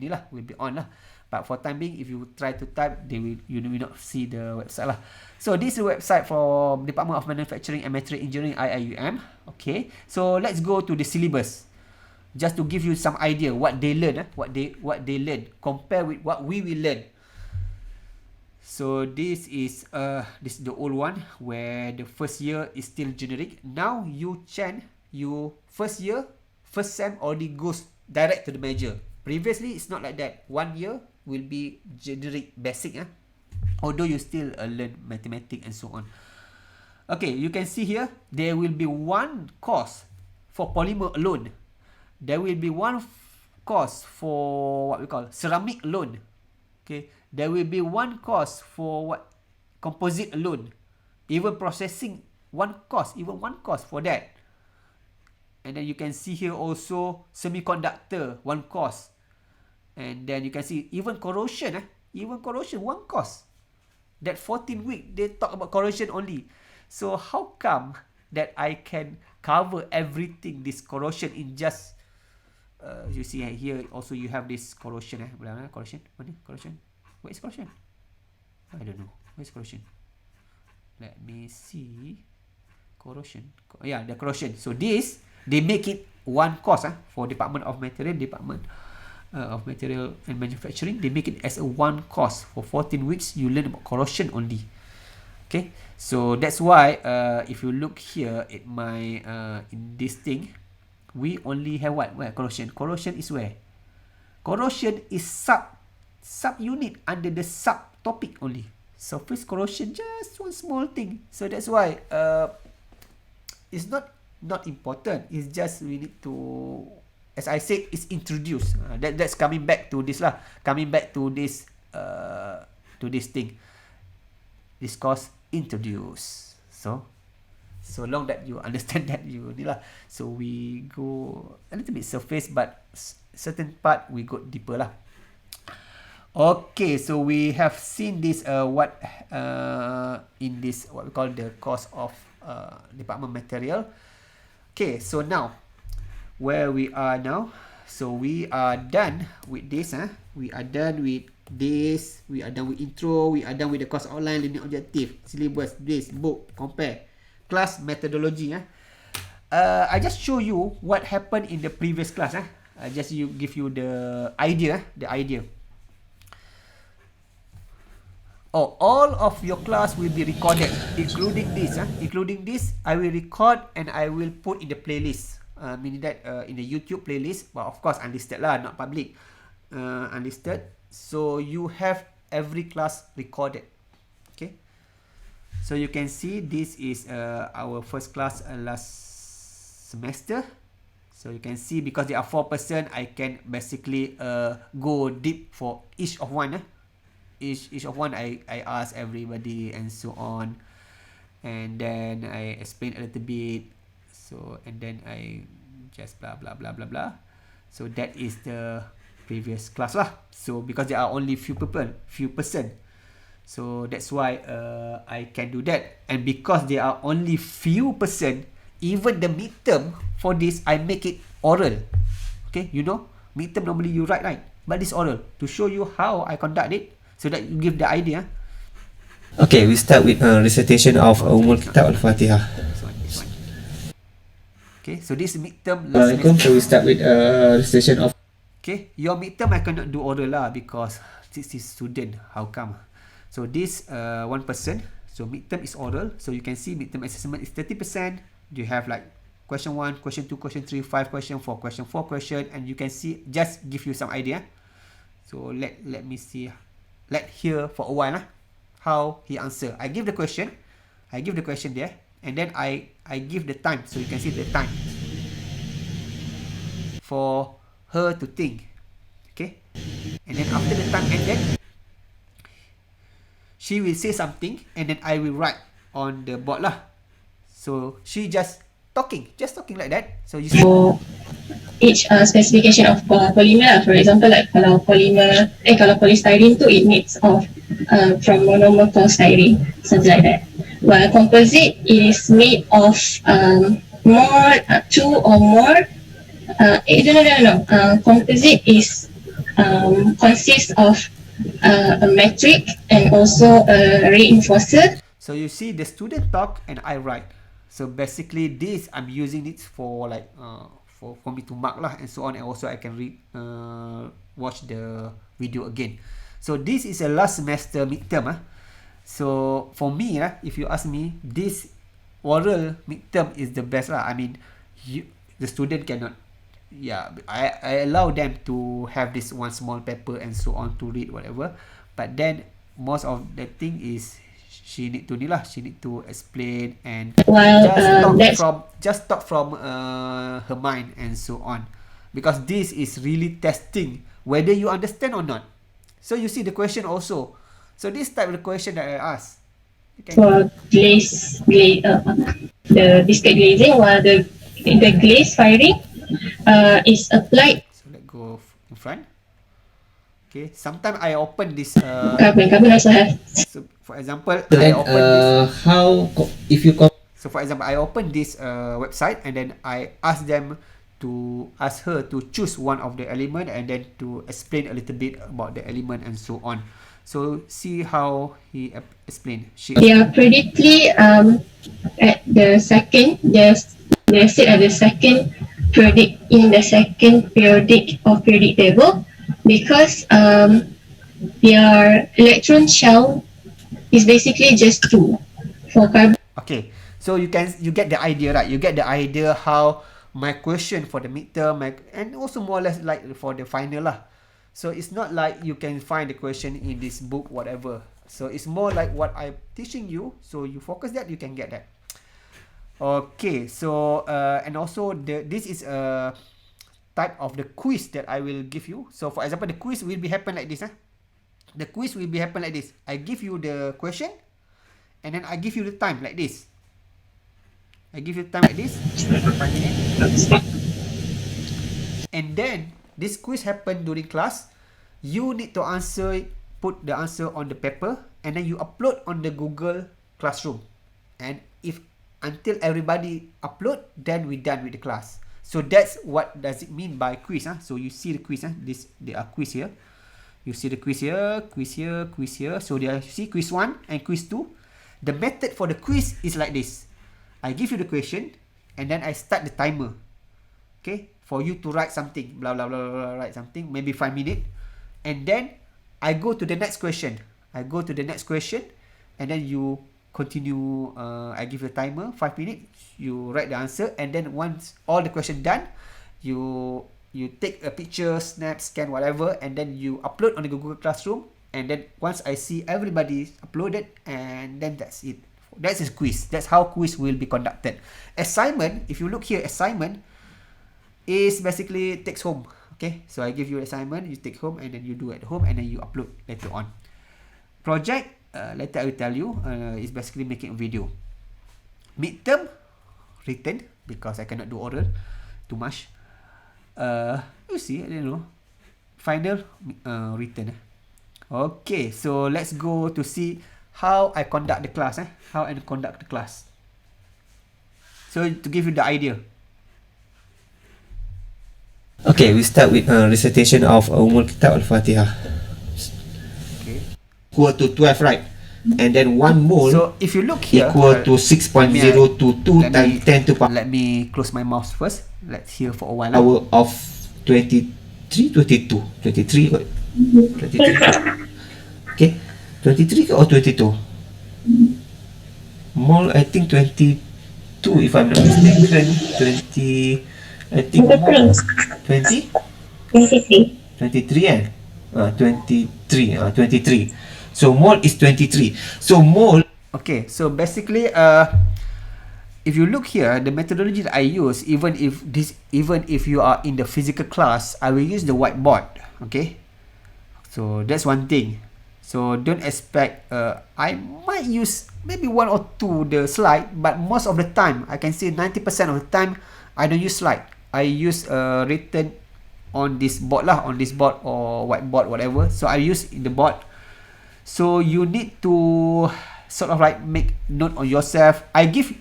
on lah. But for time being, if you try to type, you will not see the website lah. So this is the website for Department of Manufacturing and Material Engineering IUM. Okay, so let's go to the syllabus, just to give you some idea what they learn, what they learn compare with what we will learn. So this is the old one where the first year is still generic. Now CHEN you first year, first sem already goes direct to the major. Previously, it's not like that. 1 year will be generic basic. Although you still learn mathematics and so on. Okay, you can see here, there will be one course for polymer alone. There will be one course for what we call ceramic alone. Okay, there will be one course for what composite alone. Even processing, one course for that. And then you can see here also semiconductor, one course. And then you can see even corrosion, one course. That 14 week, they talk about corrosion only. So how come that I can cover everything, this corrosion in just, you see here also you have this corrosion, corrosion, corrosion. What is corrosion? I don't know. What is corrosion? Let me see. Corrosion. Yeah, the corrosion. So this, they make it one course for Department of Material and Manufacturing. They make it as a one course for 14 weeks. You learn about corrosion only. Okay, so that's why if you look here at my in this thing, we only have what? Where corrosion? Corrosion is where? Corrosion is sub unit under the sub topic only. Surface corrosion, just one small thing. So that's why it's not important. It's just we need to, as I said, it's introduced. That's coming back to this lah. Coming back to this thing. This course introduce. So long that you understand that you ni lah. So we go a little bit surface, but certain part we go deeper lah. Okay, so we have seen this in this what we call the course of Department Material. Okay, so now where we are now, so we are done with this. We are done with this. We are done with intro. We are done with the course outline, learning objective, syllabus, this book, compare, class methodology. I just show you what happened in the previous class. I just give you the idea. Oh, all of your class will be recorded, including this. Including this, I will record and I will put in the playlist. Meaning that in the YouTube playlist, but of course unlisted lah, not public. Unlisted. So you have every class recorded. Okay. So you can see this is our first class last semester. So you can see because there are 4 person, I can basically go deep for each of one. Each of one I ask everybody and so on, and then I explain a little bit. So and then I just blah blah blah blah blah. So that is the previous class lah. So because there are only few person, so that's why I can do that. And because there are only few person, even the midterm for this I make it oral. Okay, you know midterm normally you write, right? But this oral to show you how I conduct it, so that you give the idea. Okay, we start with recitation of Kitab Al-Fatihah. Okay, so this midterm last semester. So we start with recitation of. Okay, your midterm I cannot do oral lah because this is student. How come? So this 1%. So midterm is oral. So you can see midterm assessment is 30%. You have like question 1, question 2, question 3, 5 question, 4 question, 4 question, and you can see just give you some idea. So let me see. Let hear for a while how he answer. I give the question there, and then I give the time, so you can see the time for her to think. Okay, and then after the time ended, she will say something, and then I will write on the board lah. So she just talking like that. So you see each specification of polymer. For example, like kalau polystyrene tu, it makes of from monomer polystyrene, something like that. While composite is made of two or more. No. Composite is consists of a metric and also a reinforcer. So you see the student talk and I write. So basically this I'm using it for like for me to mark lah and so on, and also I can watch the video again. So this is a last semester midterm. So for me if you ask me, this oral midterm is the best lah. I mean the student cannot. Yeah, I allow them to have this one small paper and so on to read whatever, but then most of the thing is she need to she need to explain and While that's just talk from her mind and so on, because this is really testing whether you understand or not. So you see the question also. So this type of the question that I ask, you can for the biscuit glazing, while the glaze firing is applied so let go in front. Okay, sometimes I open this carbon. Carbon also have. so for example So I then, open this. if you So for example, I open this website and then I ask her to choose one of the element and then to explain a little bit about the element and so on. So see how he explain. They are predictly at the second. They're set at the second periodic or periodic table, because their electron shell is basically just 2 for carbon. Okay, so you get the idea, right? You get the idea how my question for the midterm and also more or less like for the final lah. So it's not like you can find the question in this book whatever. So it's more like what I'm teaching you. So you focus that, you can get that. Okay, so and also this is a type of the quiz that I will give you. So for example, the quiz will be happen like this. The quiz will be happen like this. I give you the question and then I give you the time like this. I give you time like this. And then this quiz happen during class. You need to answer it, put the answer on the paper, and then you upload on the Google Classroom. And if until everybody upload, then we done with the class. So that's what does it mean by quiz. So you see the quiz. There are quiz here. You see the quiz here, quiz here, quiz here. So there you see quiz 1 and quiz 2. The method for the quiz is like this. I give you the question and then I start the timer. Okay, for you to write something, blah blah blah blah, write something, maybe 5 minutes, and then I go to the next question. And then you continue. I give you a timer, 5 minutes. You write the answer, and then once all the question done, you take a picture, snap, scan, whatever, and then you upload on the Google Classroom. And then once I see everybody uploaded, and then that's it. That's a quiz. That's how quiz will be conducted. Assignment, if you look here, assignment is basically takes home. Okay, so I give you assignment, you take home, and then you do at home, and then you upload later on. Project, later I will tell you, is basically making a video. Midterm, written, because I cannot do oral, too much. You see, I don't know. Final, written. Okay, so let's go to see how I conduct the class. How I conduct the class. So to give you the idea. Okay, we start with recitation of Umul Kitab Al-Fatihah. Okay. Equal to 12, right? And then 1 mole So if you look here, equal to 6.022 times 10 to power let me close my mouse first. Let's hear for a while. lah. of 23, 22. 23 kot. 23. Okay. 23 ke or 22? Mole, I think 22 if I'm not mistaken. 20, I think mole 20? 23 kan? 23. 23. So mole is 23. So mole. Okay, so basically, if you look here, the methodology that I use, even if you are in the physical class, I will use the whiteboard. Okay, so that's one thing. So don't expect. I might use maybe 1 or 2 the slide, but most of the time, I can say 90% of the time, I don't use slide. I use written on this board lah, on this board or whiteboard, whatever. So I use in the board. So you need to sort of like make note on yourself. I give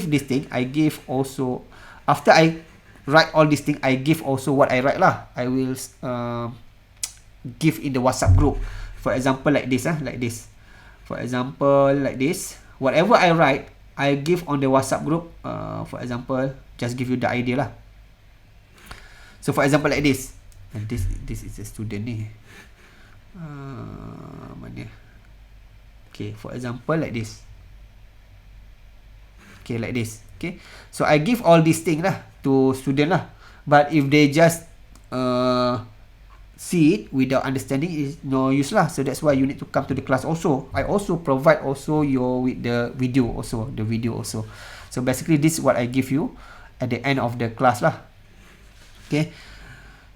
this thing. I give also after I write all this thing. I give also what I write lah. I will give in the WhatsApp group. For example, like this like this. For example, like this. Whatever I write, I give on the WhatsApp group. For example, just give you the idea lah. So for example, like this. And this is a student ni. Mana? Okay, for example, like this. Okay, like this. Okay, so I give all these things lah. to student lah. But if they just see it without understanding, is no use lah. So that's why you need to come to the class also. I also provide also your with the video also, So basically this is what I give you at the end of the class lah. Okay.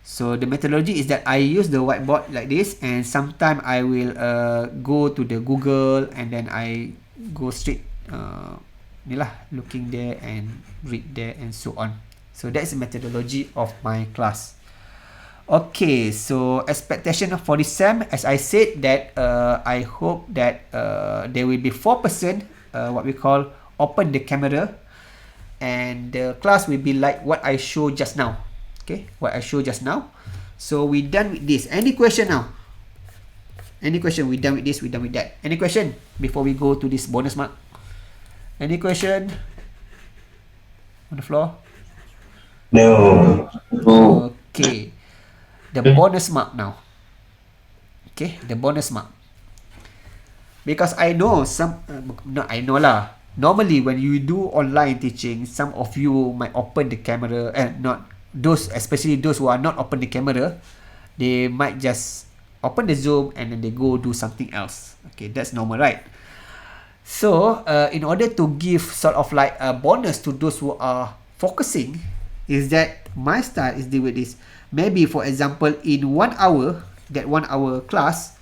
So the methodology is that I use the whiteboard like this, and sometime I will go to the Google and then I go straight ni lah, looking there and read there and so on. So that's the methodology of my class. Okay, so expectation for this sem, as I said that I hope that there will be 4 person what we call open the camera, and the class will be like what I show just now. Okay, what I show just now. So we done with this. Any question now? Any question? We done with this, we done with that. Any question before we go to this bonus mark? Any question on the floor? No. Okay. The bonus mark now. Okay, the bonus mark. Because I know some, no, I know lah. Normally when you do online teaching, some of you might open the camera, not those, especially those who are not open the camera, they might just open the Zoom and then they go do something else. Okay, that's normal, right? So, in order to give sort of like a bonus to those who are focusing, is that my style is deal with this. Maybe, for example, in 1 hour, that 1 hour class,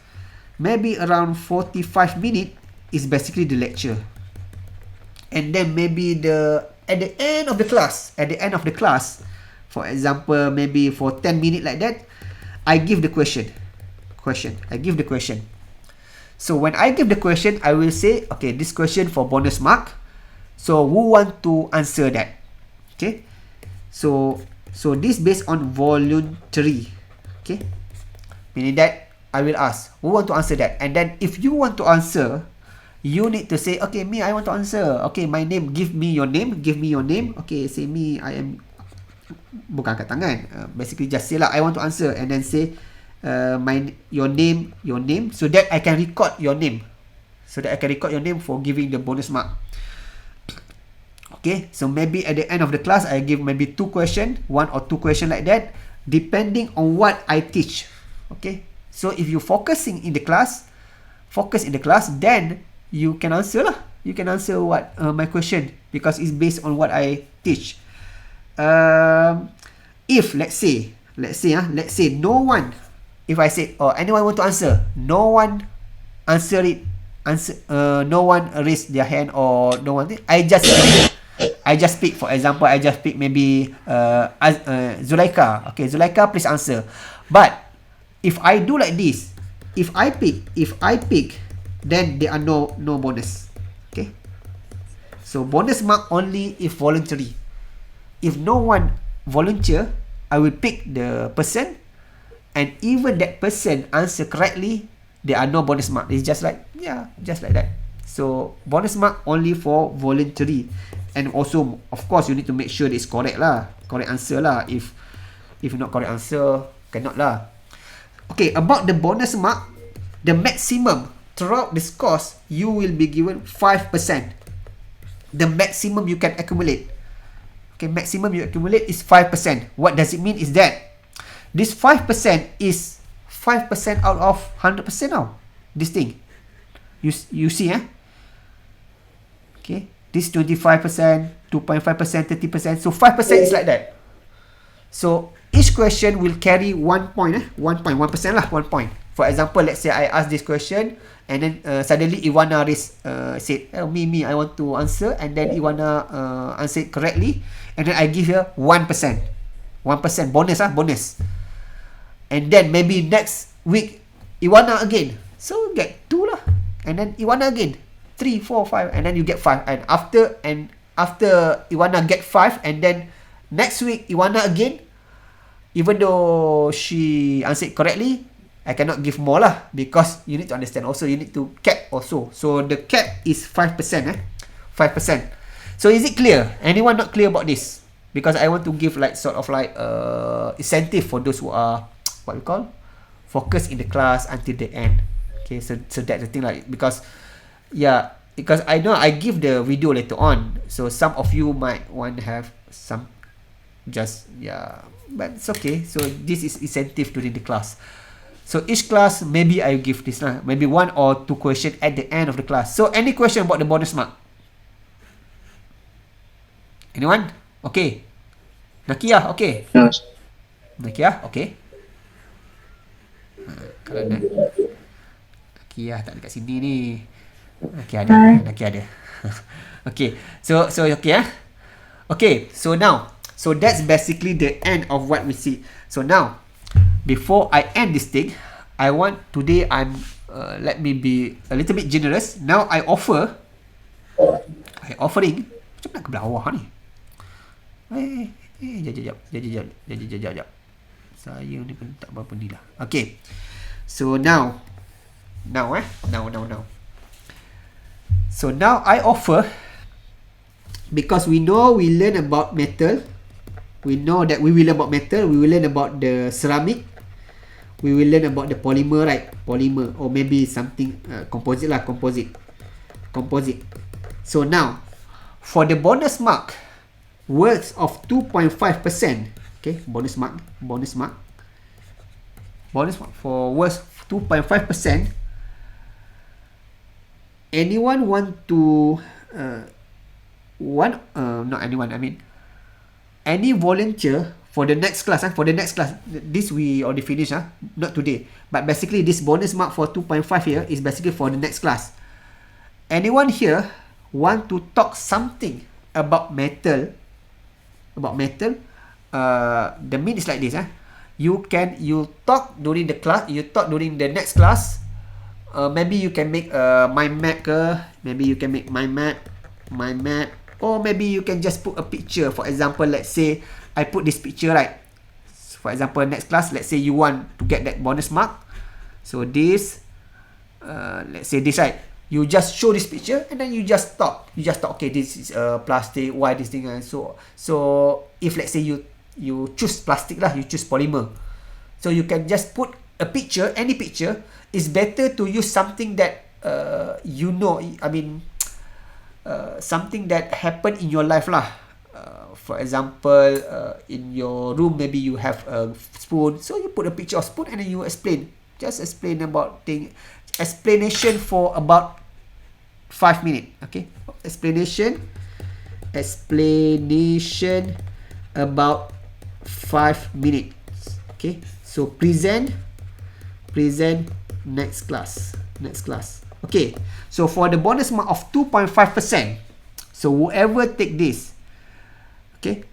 maybe around 45 minutes is basically the lecture. And then maybe at the end of the class, for example, maybe for 10 minutes like that, I give the question. I give the question. So when I give the question, I will say, okay, this question for bonus mark. So who want to answer that? Okay. So this based on voluntary. Okay. Meaning that I will ask, who want to answer that? And then if you want to answer, you need to say, okay, me, I want to answer. Okay, my name, give me your name. Okay, say me, I am, bukan angkat tangan. Basically just say lah, I want to answer, and then say your name, so that I can record your name. For giving the bonus mark. Okay, so maybe at the end of the class, I give maybe 2 questions, 1 or 2 questions like that, depending on what I teach. Okay, so if you focus in the class, then you can answer lah. You can answer what my question, because it's based on what I teach. If let's say no one, if I say, oh, anyone want to answer, no one no one raise their hand, or no one, I just speak. For example, I just pick maybe Zulaika. Okay, Zulaika, please answer. But if I do like this, if I pick, then there are no bonus. Okay, so bonus mark only if voluntary. If no one volunteer, I will pick the person, and even that person answer correctly, there are no bonus mark. It's just like that. So bonus mark only for voluntary, and also of course you need to make sure it's correct answer lah. If not correct answer, cannot lah. Okay, about the bonus mark, the maximum throughout this course, you will be given 5%. The maximum you can accumulate. Okay, maximum you accumulate is 5%. What does it mean is that this 5% is 5% out of 100% now. This thing. You see, Okay, this 25%, 2.5%, 30%. So 5% is like that. So each question will carry 1 point, 1% lah, 1 point. For example, let's say I ask this question, and then suddenly Iwana said, oh, me, I want to answer, and then Iwana answered correctly, and then I give her 1%. 1% bonus. And then maybe next week, Iwana again. So get 2 lah. And then Iwana again. 3, 4, 5. And then you get 5. And after Iwana get 5, and then next week Iwana again, even though she answered correctly, I cannot give more lah, because you need to understand also, you need to cap also. So the cap is 5%. 5%. So is it clear? Anyone not clear about this? Because I want to give like sort of like incentive for those who are what we call focus in the class until the end. Okay, so that's the thing, like, because I know I give the video later on, so some of you might want to have some just yeah, but it's okay. So this is incentive during the class. So each class maybe I give this lah, maybe 1 or 2 question at the end of the class. So any question about the bonus mark? Anyone? Okay. Nakia, okay. No. Nakia, okay. Kalau Nakia tak ada kat sini ni. Nakia ada. Nakia ada. Okay. So okay ah. Okay. So now, so that's basically the end of what we see. So now, before I end this thing, I want today let me be a little bit generous. Now I offering. Macam nak ke bawah ni? Jap. Saya ni pun tak berapa ni lah. Okay. So now. So now I offer, because we know we learn about metal. We know that we will learn about metal. We will learn about the ceramic. We will learn about the polymer, right? Polymer, or maybe something composite lah. Composite. So now, for the bonus mark, words of 2.5%. Okay, bonus mark for words 2.5%. Anyone want to not anyone, I mean any volunteer for the next class, for the next class. This we already finished, not today, but basically this bonus mark for 2.5 here is basically for the next class. Anyone here want to talk something about metal? The mean is like this. You talk during the class. You talk during the next class. Maybe you can make mind map ke. Maybe you can make mind map. Or maybe you can just put a picture. For example, let's say I put this picture, right? For example, next class, let's say you want to get that bonus mark. So this, let's say this, right? You just show this picture and then you just talk. Okay, this is plastic. Why this thing? So if let's say you choose plastic lah, you choose polymer. So you can just put a picture, any picture. It's better to use something that something that happened in your life lah. For example, in your room, maybe you have a spoon. So you put a picture of spoon and then you explain. Just explain about thing. Explanation for about 5 minutes. Okay. Explanation about 5 minutes. Okay. So present next class. Okay. So for the bonus mark of 2.5%, so whoever take this, okay,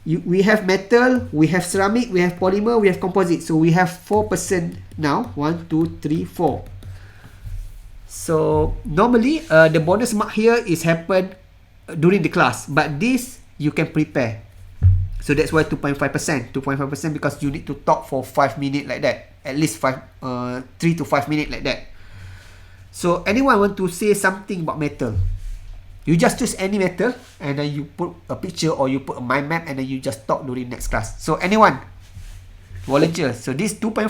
we have metal, we have ceramic, we have polymer, we have composite. So we have 4% now. 1, 2, 3, 4. So normally the bonus mark here is happen during the class, but this you can prepare. So that's why 2.5%, because you need to talk for 5 minutes like that, at least 3 to 5 minutes like that. So anyone want to say something about metal? You just choose any metal and then you put a picture or you put a mind map and then you just talk during next class. So anyone volunteer? So this 2.5,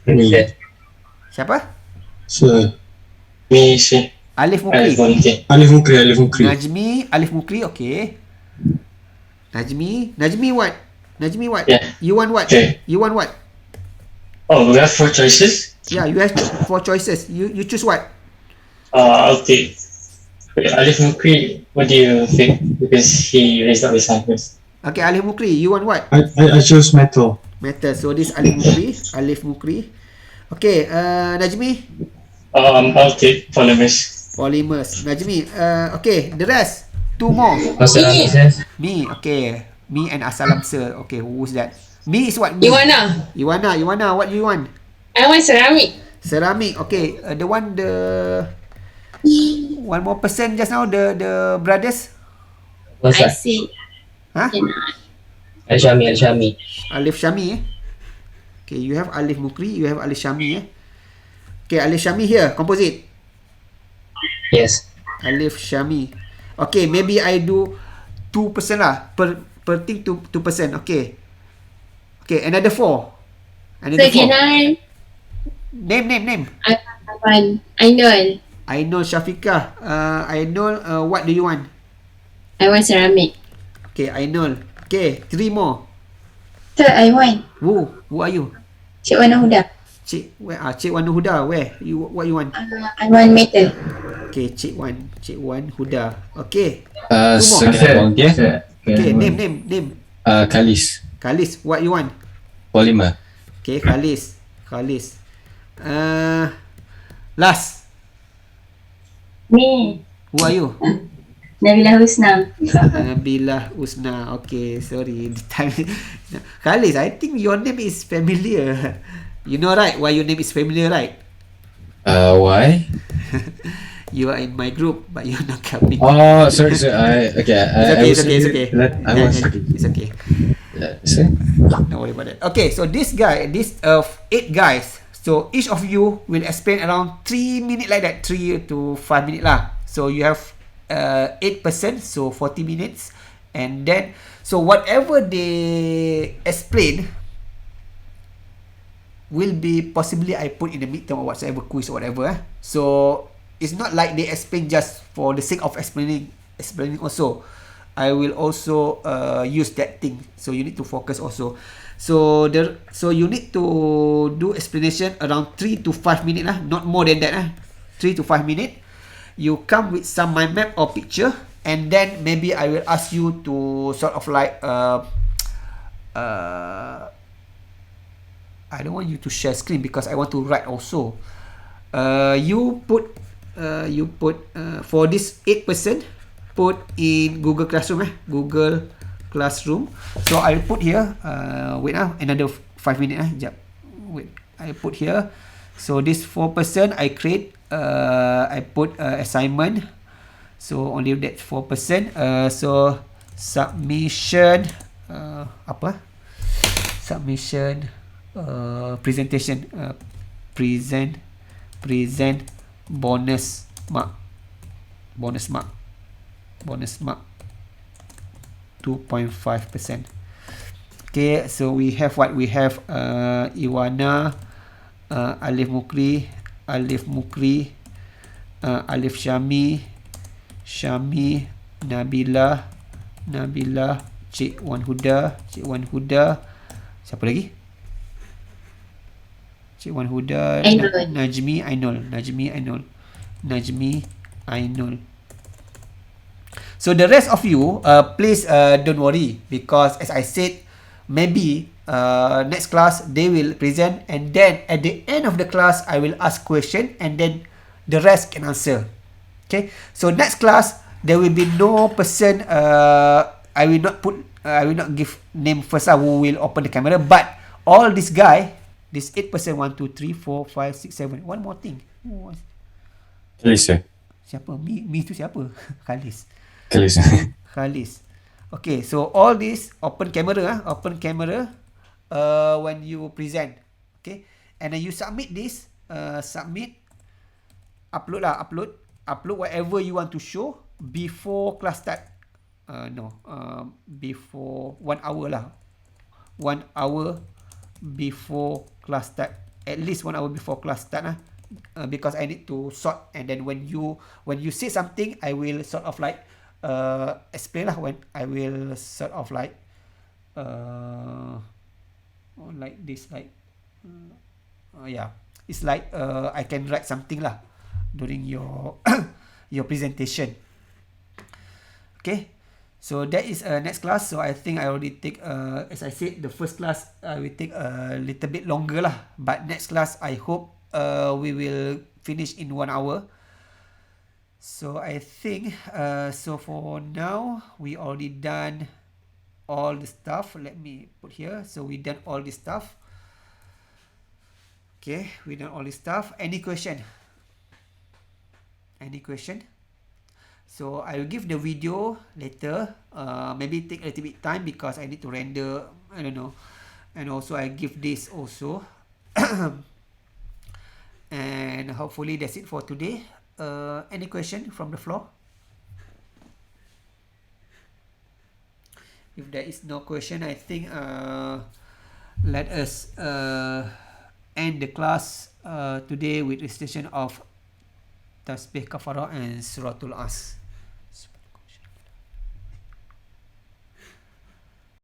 Yeah. Siapa? So me say Alif Mukri. Alif Mukri. Najmi, Alif Mukri, okay. Najmi what? Yeah. You want what? Okay. You want what? Oh, we have 4 choices. Yeah, you have 4 choices. You choose what? I'll take Alif Mukri. What do you think? Because he raised up his hand first. Okay, Alif Mukri, you want what? I choose metal. Metal. So this Alif Mukri. Okay, Najmi? I'll take polymers. Najmi, okay, the rest. 2 more. Me, okay. Me and Asalam sir. Okay, who's that? Me is what? Me. Iwana, what do you want? I want ceramic. Ceramic, okay. The one more percent just now, the brothers. I see. Huh? Al-Shami. Alif Shami, Okay, you have Alif Mukri, you have Alif Shami, Okay, Alif Shami here, composite. Yes. Alif Shami. Okay, maybe I do 2% lah. Per thing 2%. Okay. Okay, another 4. So can I? Name. Ainul Syafiqah. Ainul, what do you want? I want ceramic. Okay, Ainul. Okay, 3 more. Sir, I want. Who are you? Cik Wana Huda. Cik Wan Huda. Where? What you want? I want metal. Okay, Cik Wan Huda. Okay. So more. can I volunteer? Okay, name. Kalis, Khalis, what you want? polymer. Okay, Khalis. Last. Me. Who are you? Nabila Husna. Nabila Usna. Okay, sorry. The time. Khalis, I think your name is familiar. You know, right? Why your name is familiar, right? Why? You are in my group, but you're not coming. Oh, sorry. It's okay. It's okay. So, Don't worry about that. Okay, so this 8 guys. So each of you will explain around 3 minutes like that, 3 to 5 minutes lah. So you have 8%, so 40 minutes, and then so whatever they explain will be possibly I put in the midterm or whatsoever quiz or whatever. So it's not like they explain just for the sake of explaining also. I will also use that thing. So you need to focus also. So you need to do explanation around 3 to 5 minutes lah, not more than that 3 to 5 minutes. You come with some mind map or picture, and then maybe I will ask you to sort of like I don't want you to share screen because I want to write also. You put for this 8%, put in Google Classroom Google Classroom. So I'll put here wait another 5 minutes jap. Wait, I put here. So this 4% I create I put assignment. So only that 4%. So submission submission presentation present bonus mark 2.5%. Okay, so we have Iwana, Alif Mukri, Alif Syami, Nabila, Cik Wan Huda, siapa lagi? Cik Wan Huda, Najmi Ainul. So the rest of you, please don't worry, because as I said, maybe next class they will present, and then at the end of the class I will ask question, and then the rest can answer. Okay, so next class there will be no person. I will not give name first who will open the camera, but all this guy, this 8%, 1, 2, 3, 4, 5, 6, 7. One more thing. Kalis, sir. Siapa? Mi tu siapa? Khalis. Okay, so all this open camera when you present. Okay, and then you submit this, upload whatever you want to show before class start. Before 1 hour lah. 1 hour before class start. At least 1 hour before class start because I need to sort, and then when you say something, I will sort of like explain lah. When I will sort of like like this, like it's like I can write something lah during your your presentation. Okay, so that is next class. So I think I already take as I said, the first class I will take a little bit longer lah, but next class I hope we will finish in 1 hour. So I think so for now we already done all the stuff. Let me put here. So we done all the stuff. Okay, we done all the stuff. Any question? So I will give the video later. Maybe take a little bit time because I need to render. I don't know. And also I give this also. And hopefully that's it for today. Any question from the floor? If there is no question, I think let us end the class today with recitation of Tasbih Kafarah and Suratul As.